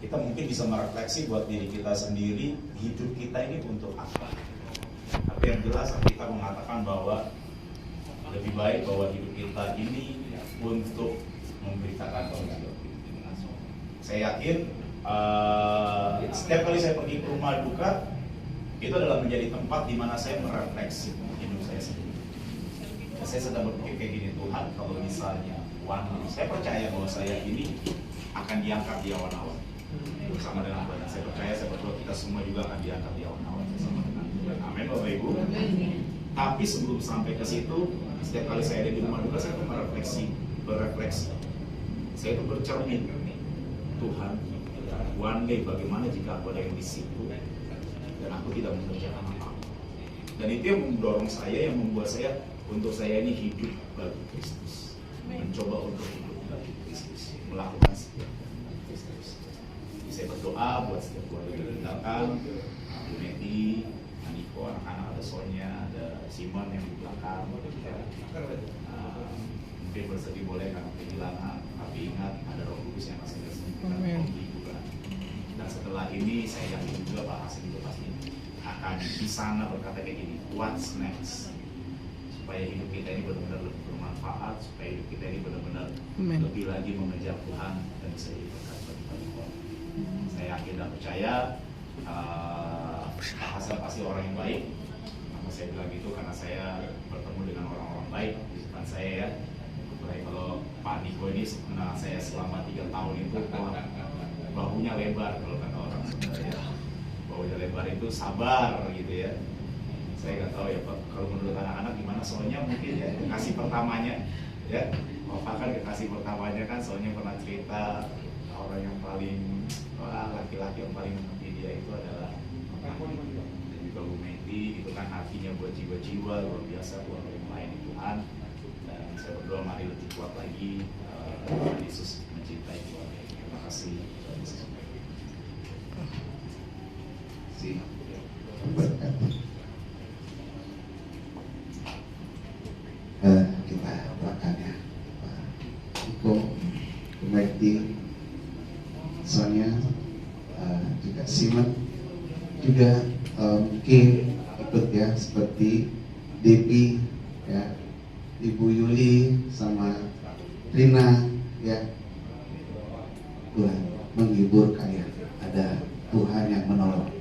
Kita mungkin bisa merefleksi buat diri kita sendiri, hidup kita ini untuk apa. Tapi yang jelas kita mengatakan bahwa lebih baik bahwa hidup kita ini untuk memberitakan Injil. Saya yakin setiap kali saya pergi ke rumah duka, itu adalah menjadi tempat di mana saya merefleksi hidup saya sendiri. Saya sedang berpikir kayak gini, Tuhan, kalau misalnya saya percaya bahwa saya ini akan diangkat di awan-awan bersama dengan Tuhan. Saya percaya, saya berdoa kita semua juga akan diangkat di awan-awan bersama dengan Tuhan. Amin Bapak Ibu. Tapi sebelum sampai ke situ, setiap kali saya ada di rumah duka, saya tuh berefleksi. Saya tuh bercermin, Tuhan, one day bagaimana jika aku ada yang di situ dan aku tidak mengerjakan apa-apa. Dan itu yang mendorong saya, yang membuat saya untuk saya ini hidup bagi Kristus, mencoba untuk hidup bagi Kristus, melakukan setiap bagi Kristus. Jadi saya berdoa buat setiap keluarga yang ditinggalkan, Bu Neti, Aniko, anak-anak, ada Sonya, ada Simon yang di belakang, ya. Mungkin bersedih boleh karena kehilangan, tapi ingat ada Roh Kudus yang masih bersama kita juga. Dan setelah ini saya yakin juga Pak Hasim juga pasti akan di sana berkata kayak gini, what's next? Supaya hidup kita ini benar-benar lebih bermanfaat, supaya hidup kita ini benar-benar lebih lagi mengejar Tuhan dan bisa diberkat bagi banyak orang. Saya yakin dan percaya Pak Hasan pasti orang yang baik. Kenapa saya bilang gitu? Karena saya bertemu dengan orang-orang baik di depan saya ya. Baik, kalau Pak Niko ini mengenal saya selama 3 tahun itu, bahunya lebar kalau kata orang sebenarnya. Bahunya lebar itu sabar gitu ya. Saya nggak tahu ya Pak, kalau menurut anak-anak gimana, soalnya mungkin ya kekasih pertamanya ya. Bapak kan kekasih pertamanya kan, soalnya pernah cerita orang yang paling laki-laki yang paling mengerti dia itu adalah dan juga Bu Meti, itu kan hatinya buat jiwa-jiwa luar biasa buat orang lain di Tuhan. Dan saya berdoa mari lebih kuat lagi, Tuhan Yesus mencintai keluarga. Terima kasih. Kita doakan ya Pak Iko, Bu Meti, Sonya, juga Simon, juga mungkin ikut ya, seperti Depi ya, Ibu Yuli sama Rina ya. Tuhan menghibur kalian, ada Tuhan yang menolong,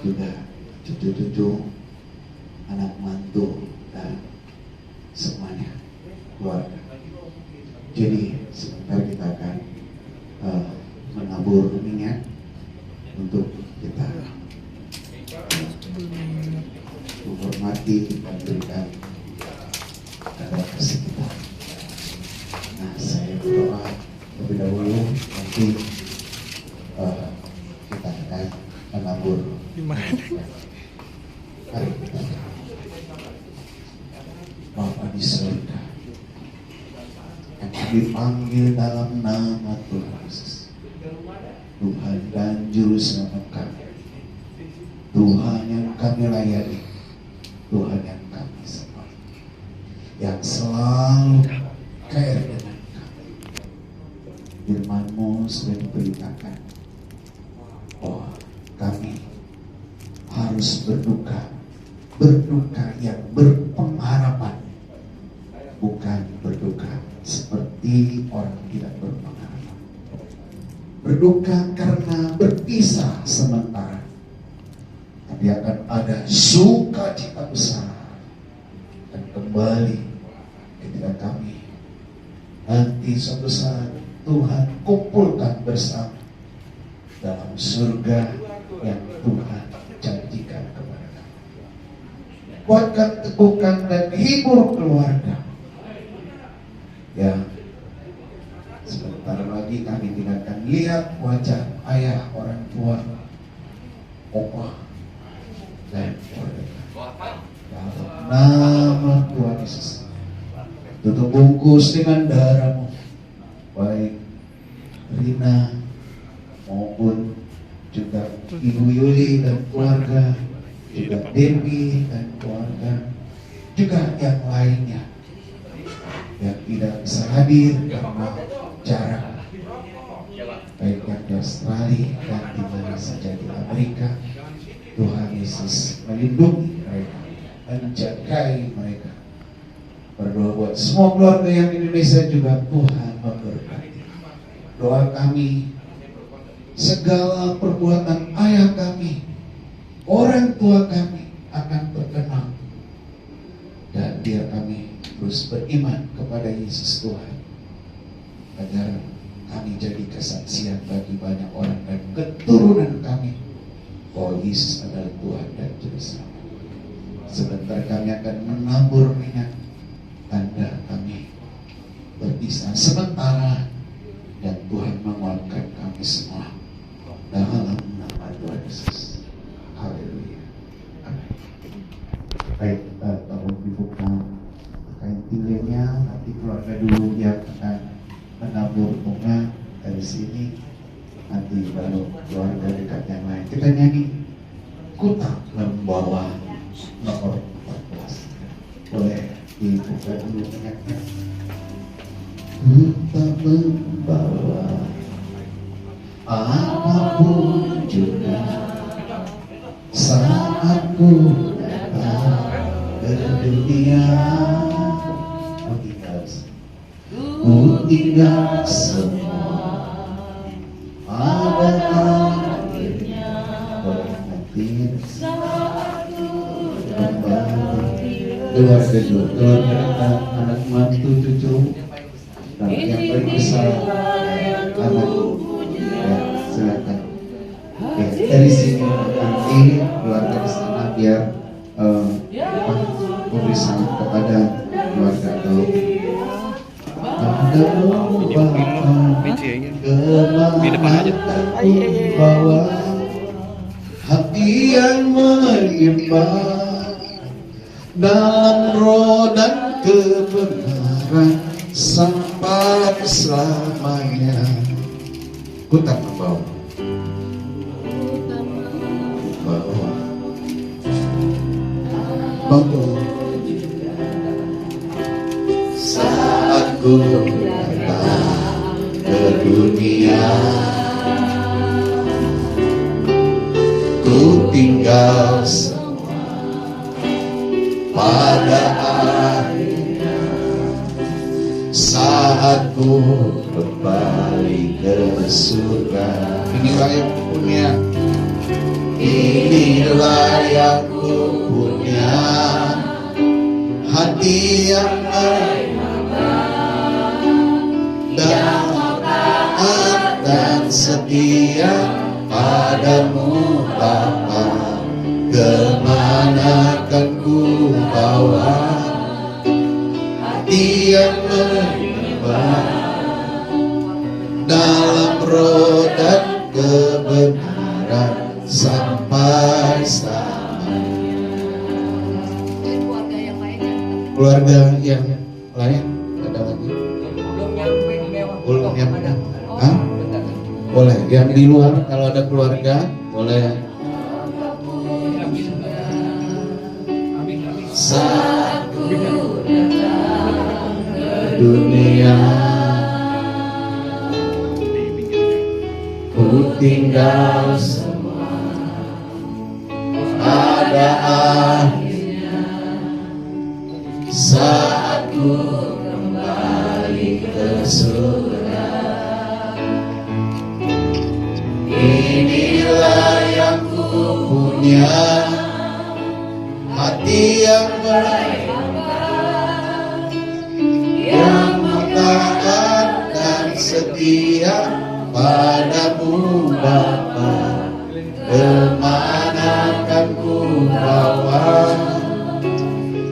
juga cucu-cucu, anak mantu dan semuanya keluarga. Jadi sebentar kita akan menabur minyak untuk kita menghormati dan berikan kepada kasih kita. Nah, saya berdoa lebih dahulu, nanti kita akan menabur. Mari kita Bapa di surga, yang kami panggil dalam nama Tuhan Yesus, Tuhan dan Juru Selamat kami, Tuhan yang kami layani, Tuhan yang kami sembah, yang selalu care dengan kami. Firman-Mu sudah diberitakan bahwa kami harus berduka yang berpengharapan, bukan berduka seperti orang tidak berpengharapan. Berduka karena berpisah sementara, tapi akan ada sukacita besar dan kembali ketika kami nanti suatu saat Tuhan kumpulkan bersama dalam surga yang Tuhan janjikan kepada kami. Kuatkan, teguhkan, dan hibur keluarga yang sebentar lagi kami tidak akan lihat wajah ayah, orang tua, opa, dan keluarga. Dalam nama Tuhan Yesus, tutup bungkus dengan darah-Mu, baik Rina maupun juga Ibu Yuli dan keluarga, juga Devi dan keluarga, juga yang lainnya yang tidak bisa hadir karena jarak, baik yang di Australia dan di mana saja di Amerika. Tuhan Yesus melindungi mereka, menjagai mereka. Berdoa buat semua keluarga yang di Indonesia juga, Tuhan memberkati. Doa kami, segala perbuatan ayah kami, orang tua kami akan berkenan, dan biar kami terus beriman kepada Yesus Tuhan, agar kami jadi kesaksian bagi banyak orang dan keturunan kami bahwa Yesus adalah Tuhan dan Juru Selamat. Sebentar kami akan menabur minyak, tanda kami berpisah sementara, dan Tuhan menguatkan kami semua dalam nama Tuhan Yesus. Haleluya. Amin. baik tolong dibuka kain tilenya, nanti keluarga dulu yang akan menabur bunga dari sini, nanti baru keluarga dekat yang lain. Kita nyanyi Ku tak membawa nomor 14. Boleh dibuka dulu minyaknya. Ku tak membawa apapun juga saat ku datang ke dunia. Ku tinggal semua pada akhirnya. Nanti keluarga juga, keluarga anak mantu cucu, dan yang paling besar anak. Ya, silakan. Oke, dari sini nanti keluarga di sana biar memberi salam kepada keluarga atau bawa hati yang menyimpang dalam roda kebenaran sampai selamanya. Ku tak membawa saat ku datang ke dunia. Ku tinggal semua pada akhirnya saat ku kembali ke surga. Inilah yang punya, inilah yang ku punya, hati yang taat dan setia padamu Bapa. Kemana kan ku bawa hati yang menyembah dalam roda kebenaran sampai selamanya. Keluarga yang lain ada lagi? Belum nyampe. Hah? Boleh. Yang di luar kalau ada keluarga boleh. Saat ku datang ke dunia, ku tinggal semua pada akhirnya saat ku kembali ke surga. Inilah yang ku punya, hati yang beriman, yang taat dan setia padamu Bapa. Kemana kan ku bawa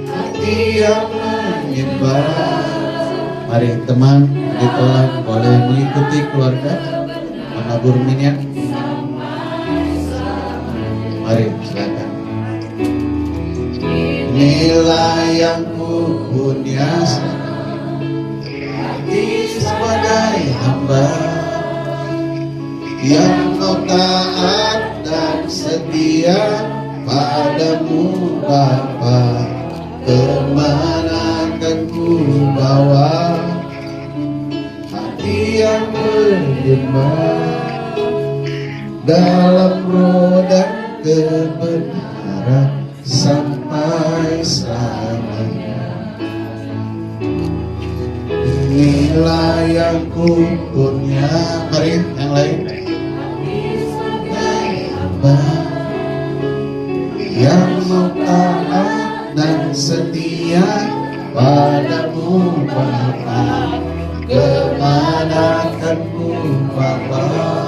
hati yang menyembah. Mari teman, ditelan boleh mengikuti keluarga menabur minyak. Mari silakan. Inilah yang ku punya, hati sebagai hamba yang mau taat dan setia padamu Bapa. Kemana kan ku bawa hati yang menyembah dalam roda kebenaran sampai selamanya. Inilah yang ku punya. Mari yang lain. Yang mau taat dan setia padamu Bapa. Kemana kan ku bawa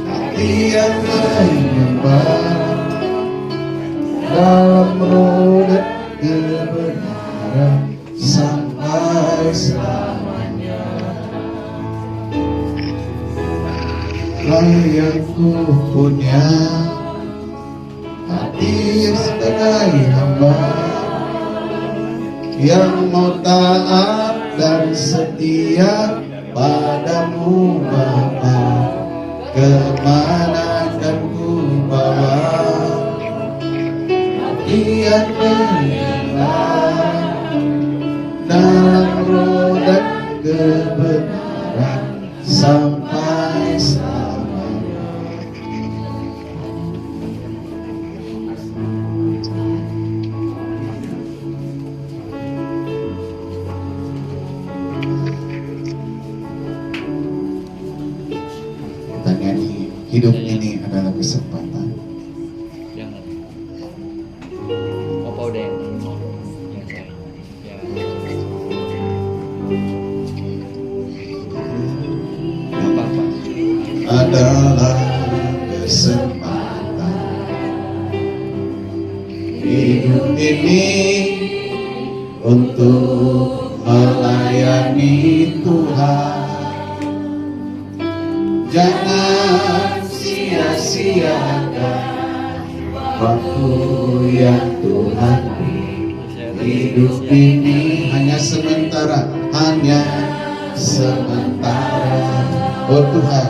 hati yang menyembah dalam roda kebenaran sampai selamanya. Lah yang ku punya, hati hadir sebagai hamba yang mau taat dan setia padamu Bapa. Kemana kan ku bawa biar berjalan dalam roh dan kebenaran sampai selamanya. Kita nyanyi, hidup ini adalah kesempatan. Jangan. Apa udah yang saya? Jangan. Apa-apa. Adalah kesempatan hidup ini untuk melayani Tuhan. Jangan sia-siakan waktu yang Tuhan beri. Hidup ini hanya sementara, hanya sementara. Oh Tuhan,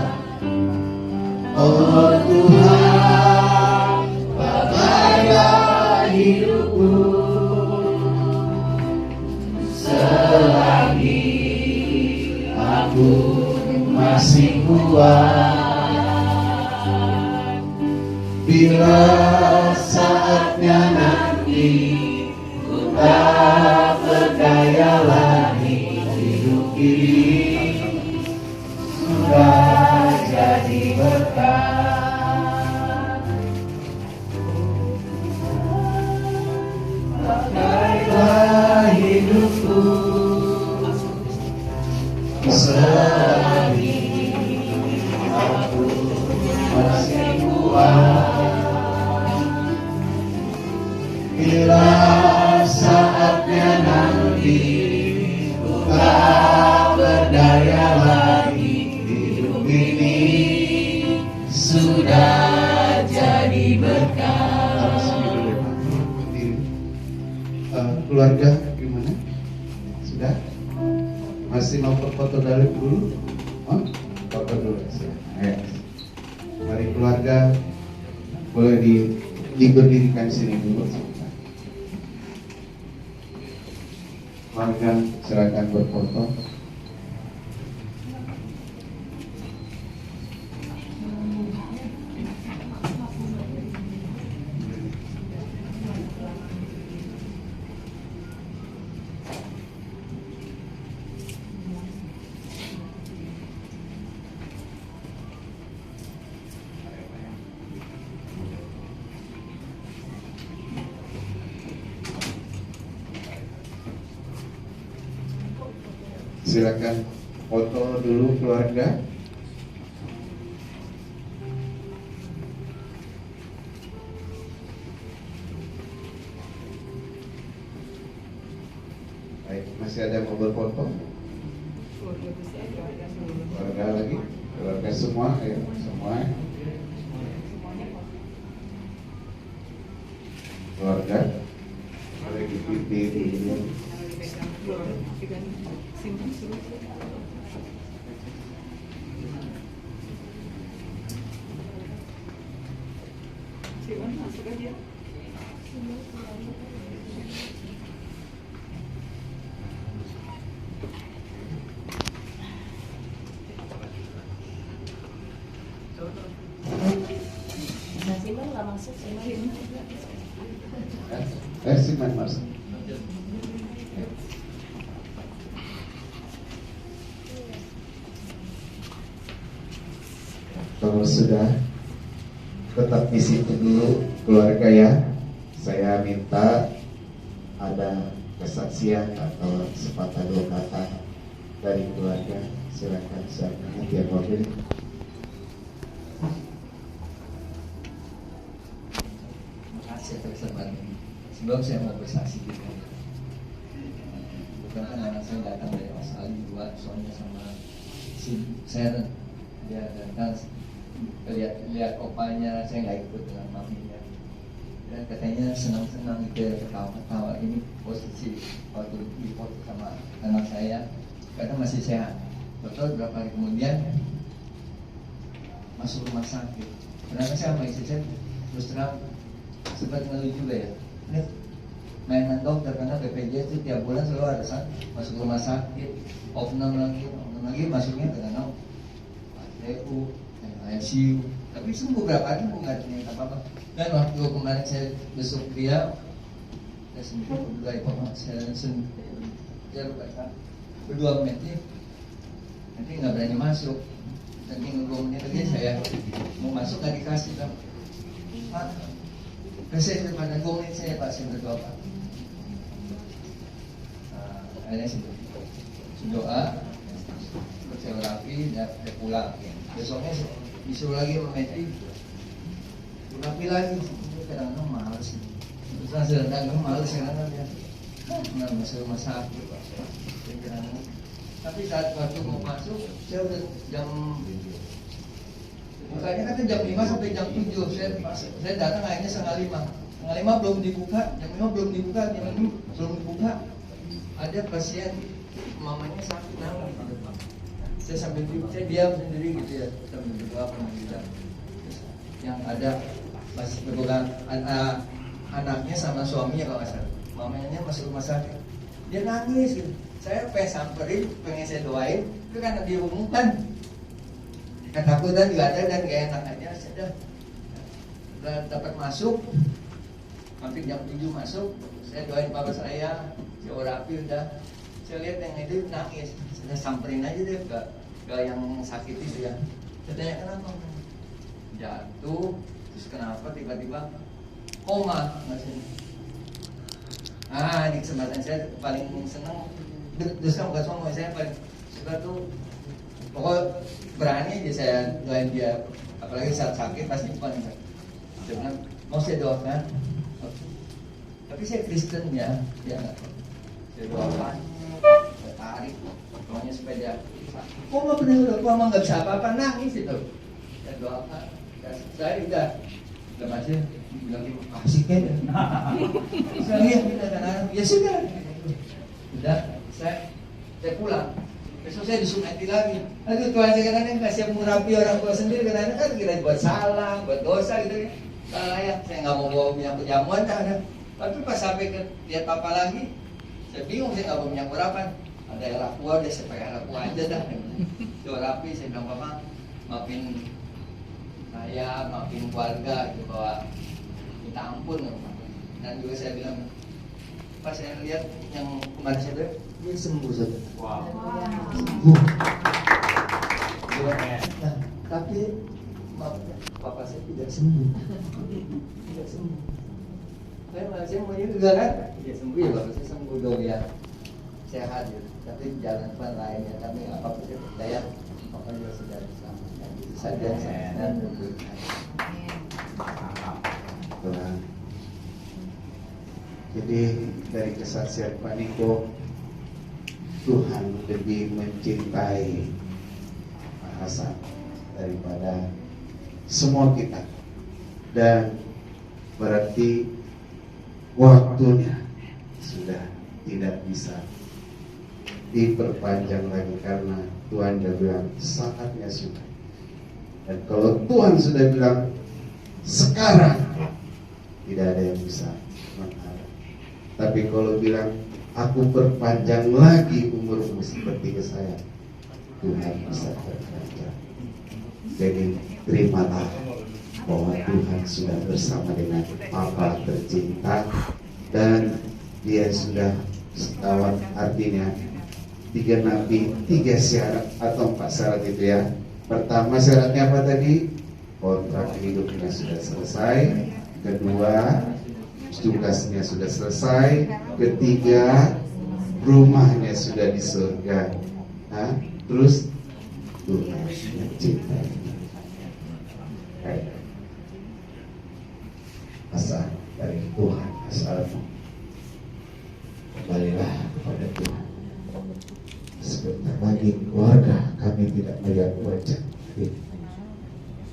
oh Tuhan, pakailah hidupku selagi aku masih kuat. Bila saatnya nanti ku tak berdaya lagi, hidup ini sudah jadi berkah. Pakailah hidupku selagi aku masih kuat. Bila saatnya nanti ku tak berdaya lagi, hidup ini sudah jadi berkah. Keluarga gimana? Sudah? Masih mau foto dulu? Oh, foto dulu. Ayo. Mari keluarga, boleh diberdirikan sini dulu. Keluarga silakan berfoto. Silakan foto dulu keluarga. Baik, masih ada yang mau berfoto? Keluarga lagi? Keluarga semua, ayo semua. Keluarga, boleh dipimpin dulu. Siman Mas. Kalau sudah tetap di situ dulu keluarga ya. Saya minta ada kesaksian atau sepatah dua kata dari keluarga. Silakan biar mobil. Makasih atas kesempatan ini. Sebelum saya mau bersaksi juga. Bukan kan anak saya datang dari Australia buat soalnya sama si Sharon. Dia datang lihat opanya, saya nggak ikut dengan maminya. Dan katanya senang-senang gitu ya, ketawa-ketawa. Ini posisi waktu di foto sama anak saya, karena masih sehat. Betul berapa hari kemudian masuk rumah sakit. Karena saya sama istri saya terus terang sempat ngeluh juga ya. Ini mainan dokter karena BPJS itu tiap bulan selalu ada masuk rumah sakit, opnam lagi masuknya karena ICU, ICU. Tapi sembuh berapa hari nggak ternyata apa-apa. Dan waktu kemarin saya besok dia, saya sendiri berdua itu, saya berdua menit, nanti nggak berani masuk. Nanti ngomongnya lagi saya mau masuk nggak dikasih kan? Pak, saya pada ngomongin saya Pak, saya berdoa Pak. Akhirnya saya berdoa, saya rapi, dan saya pulang. Besoknya disuruh lagi memetri, rapi lagi. Kadang-kadang males. Terus kadang-kadang males kadang-kadang dia masuk rumah sakit. Tapi saat waktu mau masuk, saya udah jam bukanya kan jam 5 sampai jam 7. Saya datang akhirnya setengah 5. Setengah 5 belum dibuka, jam 5 belum dibuka, jam 6 belum dibuka. Ada pasien mamanya sakit nangis. Saya sambil saya diam sendiri gitu ya, sambil berdoa gitu. Yang ada masih berdoa anaknya sama suaminya kalau nggak salah. Mamanya masuk rumah sakit, dia nangis gitu. Saya pengen samperin, pengen saya doain, itu karena diumumkan. Ketakutan juga ada dan gak enak aja. Sudah dapat masuk, hampir jam 7 masuk. Saya doain papa saya rapi udah. Saya lihat yang itu nangis. Saya samperin aja deh ke yang sakit itu ya. Saya tanya kenapa? Jatuh, terus kenapa tiba-tiba koma masih. Ini kesempatan saya paling senang. Terus kan bukan semua saya paling suka tuh. Pokoknya berani aja saya doain dia, apalagi saat sakit pasti paling dengan mau saya doakan. Tapi saya Kristen ya, dia nggak. Saya doakan, saya tarik, pokoknya supaya dia. Kok nggak pernah udah, kok emang nggak bisa apa-apa nangis itu. Saya doakan, saya udah masih bilang asik kan? Saya lihat kita kan, ya sudah, saya pulang. Besok saya disuruh mati lagi. Aduh Tuhan saya kadang-kadang kasih murapi orang tua sendiri kadang-kadang kan kira buat salah, buat dosa gitu ya. Salah ya, saya nggak mau bawa minyak jamuan dah. Tapi pas sampai ke lihat papa lagi, saya bingung saya nggak bawa minyak urapan. Ada yang laku aja, saya pakai laku aja dah. Doa rapi, saya bilang papa, maafin saya, maafin keluarga gitu bahwa minta ampun. Dan juga saya bilang, pas saya lihat yang kemarin saya bilang, dia sembuh saja. Wow. Sembuh. Nah, tapi papa saya tidak sembuh. Tidak sembuh. Saya mau juga kan? Dia sembuh ya, bapak saya sembuh dong ya. Sehat ya. Tapi jalan depan lainnya. Tapi apapun saya percaya, papa juga sudah diselamatkan. Itu saja saya memberikan. Tuhan. Jadi dari kesaksian Pak Niko, Tuhan lebih mencintai Pak Hasan daripada semua kita, dan berarti waktunya sudah tidak bisa diperpanjang lagi karena Tuhan sudah bilang saatnya sudah. Dan kalau Tuhan sudah bilang sekarang, tidak ada yang bisa menghalang. Tapi kalau bilang aku perpanjang lagi umurmu seperti ke saya, Tuhan bisa perpanjang. Jadi terimalah bahwa Tuhan sudah bersama dengan Papa tercinta, dan dia sudah sekawan, artinya digenapi 3 syarat atau 4 syarat itu ya. Pertama syaratnya apa tadi? Kontrak hidupnya sudah selesai. Kedua, tugasnya sudah selesai. Ketiga, rumahnya sudah di surga. Terus Tuhan mencintai. Asal dari Tuhan, asalmu kembalilah kepada Tuhan. Sebentar lagi keluarga kami tidak melihat wajah,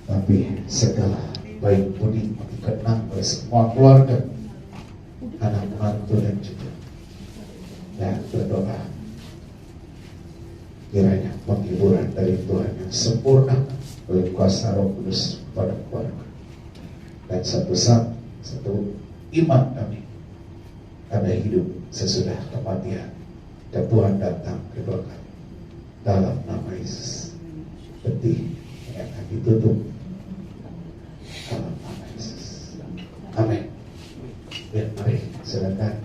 tapi segala baik budi dikenang oleh semua keluarga, anak mantu dan cucu. Dan berdoa kiranya penghiburan dari Tuhan yang sempurna oleh kuasa Roh Kudus pada keluarga. Dan satu iman kami ada hidup sesudah kematian dan Tuhan datang kedua kali. Dalam nama Yesus, peti yang akan ditutup dalam nama Yesus. Amin. Ya, mari silakan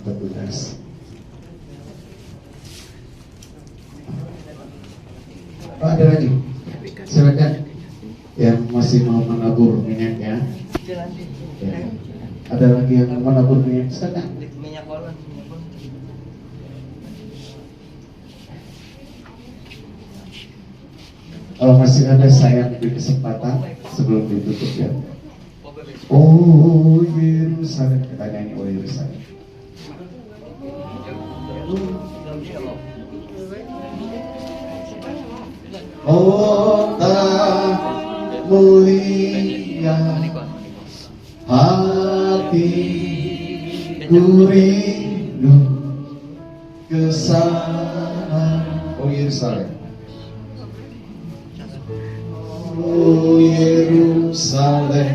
petugas. Oh, ada lagi. Silakan yang masih mau menabur minyaknya. Ya. Ada lagi yang mau menabur minyak. Silakan. Minyak kolon. Kalau masih ada, saya beri kesempatan sebelum ditutup ya. Oh Yerusalem, kita nyanyi oh Yerusalem. Kota mulia, hatiku rindu ke sana. Oh Yerusalem. Oh Yerusalem,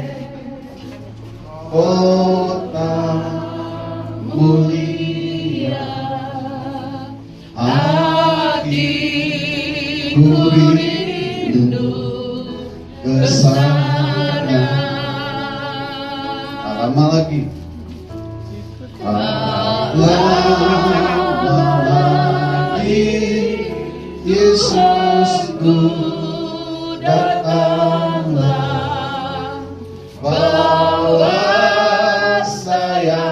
kota mulia, hatiku rindu ke sana. Lama lagi. Lama lagi Yesusku datanglah, bawa saya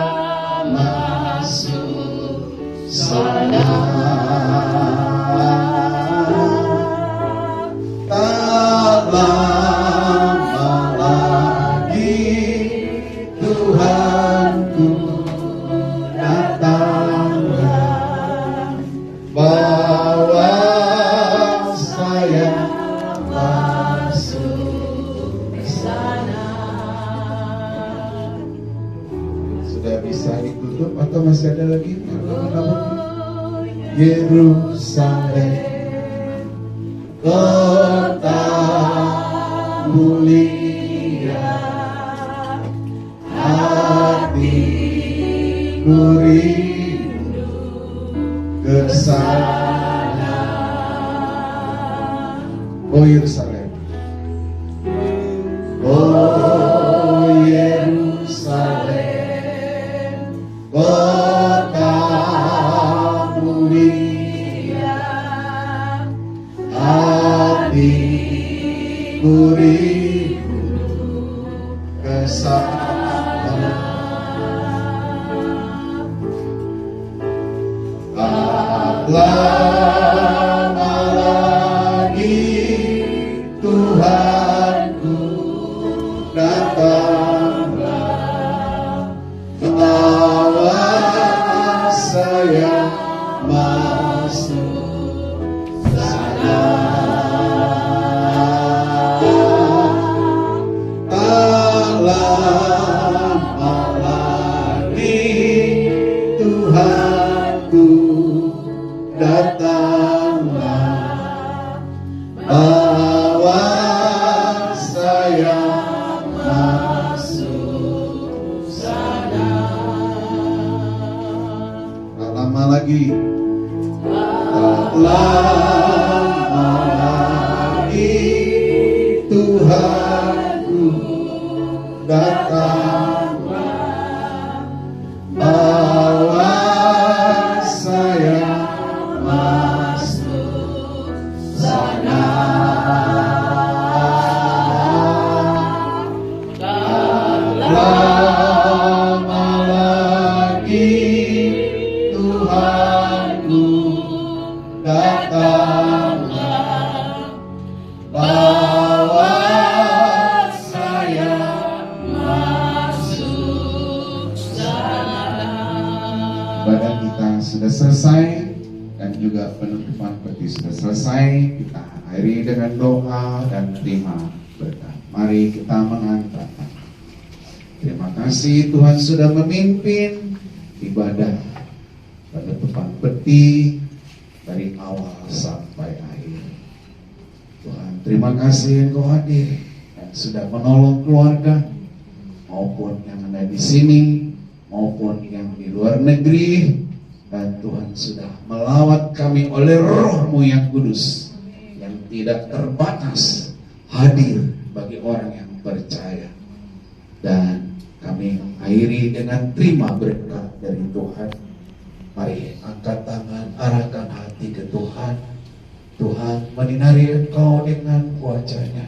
masuk sana. Tak lama lagi Tuhanku datanglah, bawa saya bisa ditutup atau masih ada lagi? Yerusalem, kota mulia, hatiku rindu ke sana. Oh Yerusalem, oh Yerusalem, kota mulia, hatiku rindu ke sana. Tak lama lagi Tuhanku datanglah, bawa saya masuk sana. Tak lama lagi Tuhanku datanglah, bawa saya masuk sana. Tak lama lagi, tak lama lagi Tuhanku datanglah, bawa saya masuk sana. Tak lama lagi Tuhanku datanglah, bawa saya masuk sana. Ibadah kita sudah selesai dan juga penutupan peti sudah selesai. Kita akhiri dengan doa dan terima berkat. Mari kita mengangkatkan. Terima kasih Tuhan sudah memimpin ibadah pada depan peti dari awal sampai akhir. Tuhan, terima kasih Engkau hadir dan sudah menolong keluarga maupun yang ada di sini maupun yang di luar negeri, dan Tuhan sudah melawat kami oleh Roh-Mu yang kudus yang tidak terbatas hadir bagi orang yang percaya. Dan kami akhiri dengan terima berkat dari Tuhan. Mari angkat tangan, arahkan hati ke Tuhan. Tuhan menyinari engkau dengan wajahnya.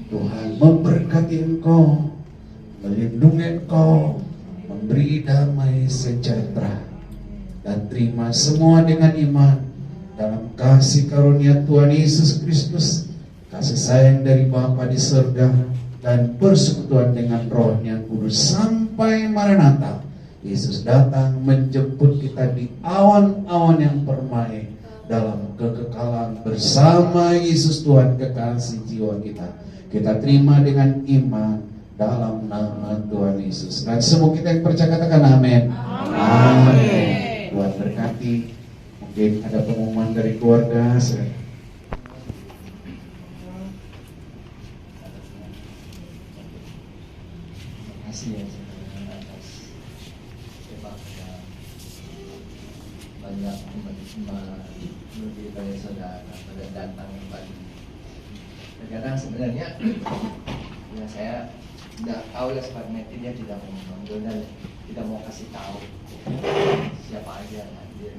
Tuhan memberkati engkau, melindungi engkau, memberi damai sejahtera. Dan terima semua dengan iman dalam kasih karunia Tuhan Yesus Kristus, kasih sayang dari Bapa di surga, dan persekutuan dengan Roh-Nya Kudus sampai Maranatha. Yesus datang menjemput kita di awan-awan yang permai dalam kekekalan bersama Yesus Tuhan kekasih jiwa kita. Kita terima dengan iman dalam nama Tuhan Yesus. Dan semua kita yang percaya katakan amin. Amin. Tuhan berkati. Mungkin ada pengumuman dari keluarga. Kasih ya saudara atas sebabnya banyak lebih dari saudara pada datang kembali. Terkadang sebenarnya ya saya tidak tahu ya sebabnya dia tidak mau memanggil dan tidak mau kasih tahu siapa aja yang hadir.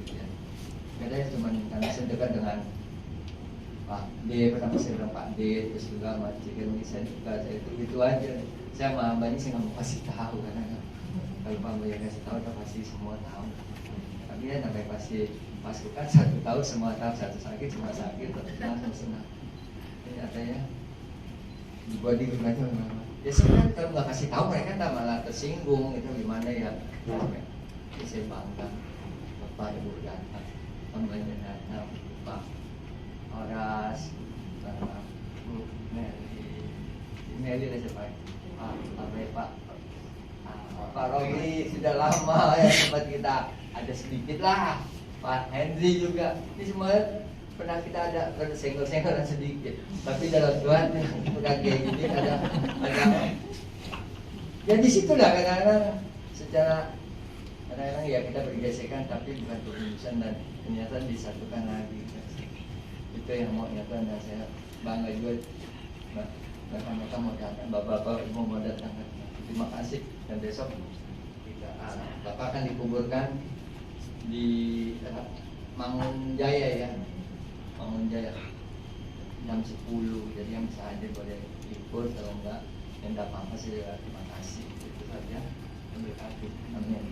Kadang cuma karena saya dekat dengan Pak D, pertama saya bilang Pak D, terus juga majikan saya juga, saya itu aja. Saya sama hambanya saya nggak mau kasih tahu karena kalau hambanya kasih tahu, kita pasti semua tahu. Tapi ya sampai pasti pasukan 1 tahun semua tahu, satu sakit semua sakit, langsung senang. Ini katanya dibuat di gimana? Ya sebenarnya kalau nggak kasih tahu mereka tak malah tersinggung, itu gimana ya? Jadi saya bangga, Bapak Ibu datang, hambanya datang, Pak Horas, Bu Meli lah siapa? Pak Romi sudah lama ya sempat kita ada sedikit lah. Pak Henry juga. Ini semua pernah kita ada senggol-senggolan sedikit. Tapi dalam Tuhan udah kayak gini ada. Ya di situ lah kadang-kadang secara kadang-kadang ya kita bergesekan tapi bukan berurusan dan ternyata disatukan lagi. Itu yang mau ya Tuhan, dan saya bangga juga. Mereka mau datang, bapak-bapak mau datang. Terima kasih. Dan besok kita bapak akan dikuburkan di Mangun Jaya ya, Mangun Jaya jam 10. Jadi yang bisa hadir boleh ikut, kalau enggak yang tidak apa-apa sih. Terima kasih. Itu saja. Berkati. Amin.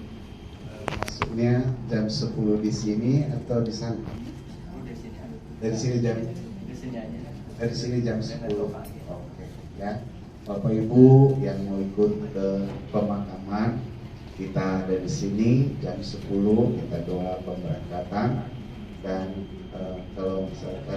Masuknya jam 10 di sini atau di sana? Dari sini jam. Di sini aja. Dari sini jam 10. Oke, ya. Bapak Ibu yang mau ikut ke pemakaman, kita ada di sini jam 10, kita doa pemberangkatan. Dan kalau misalkan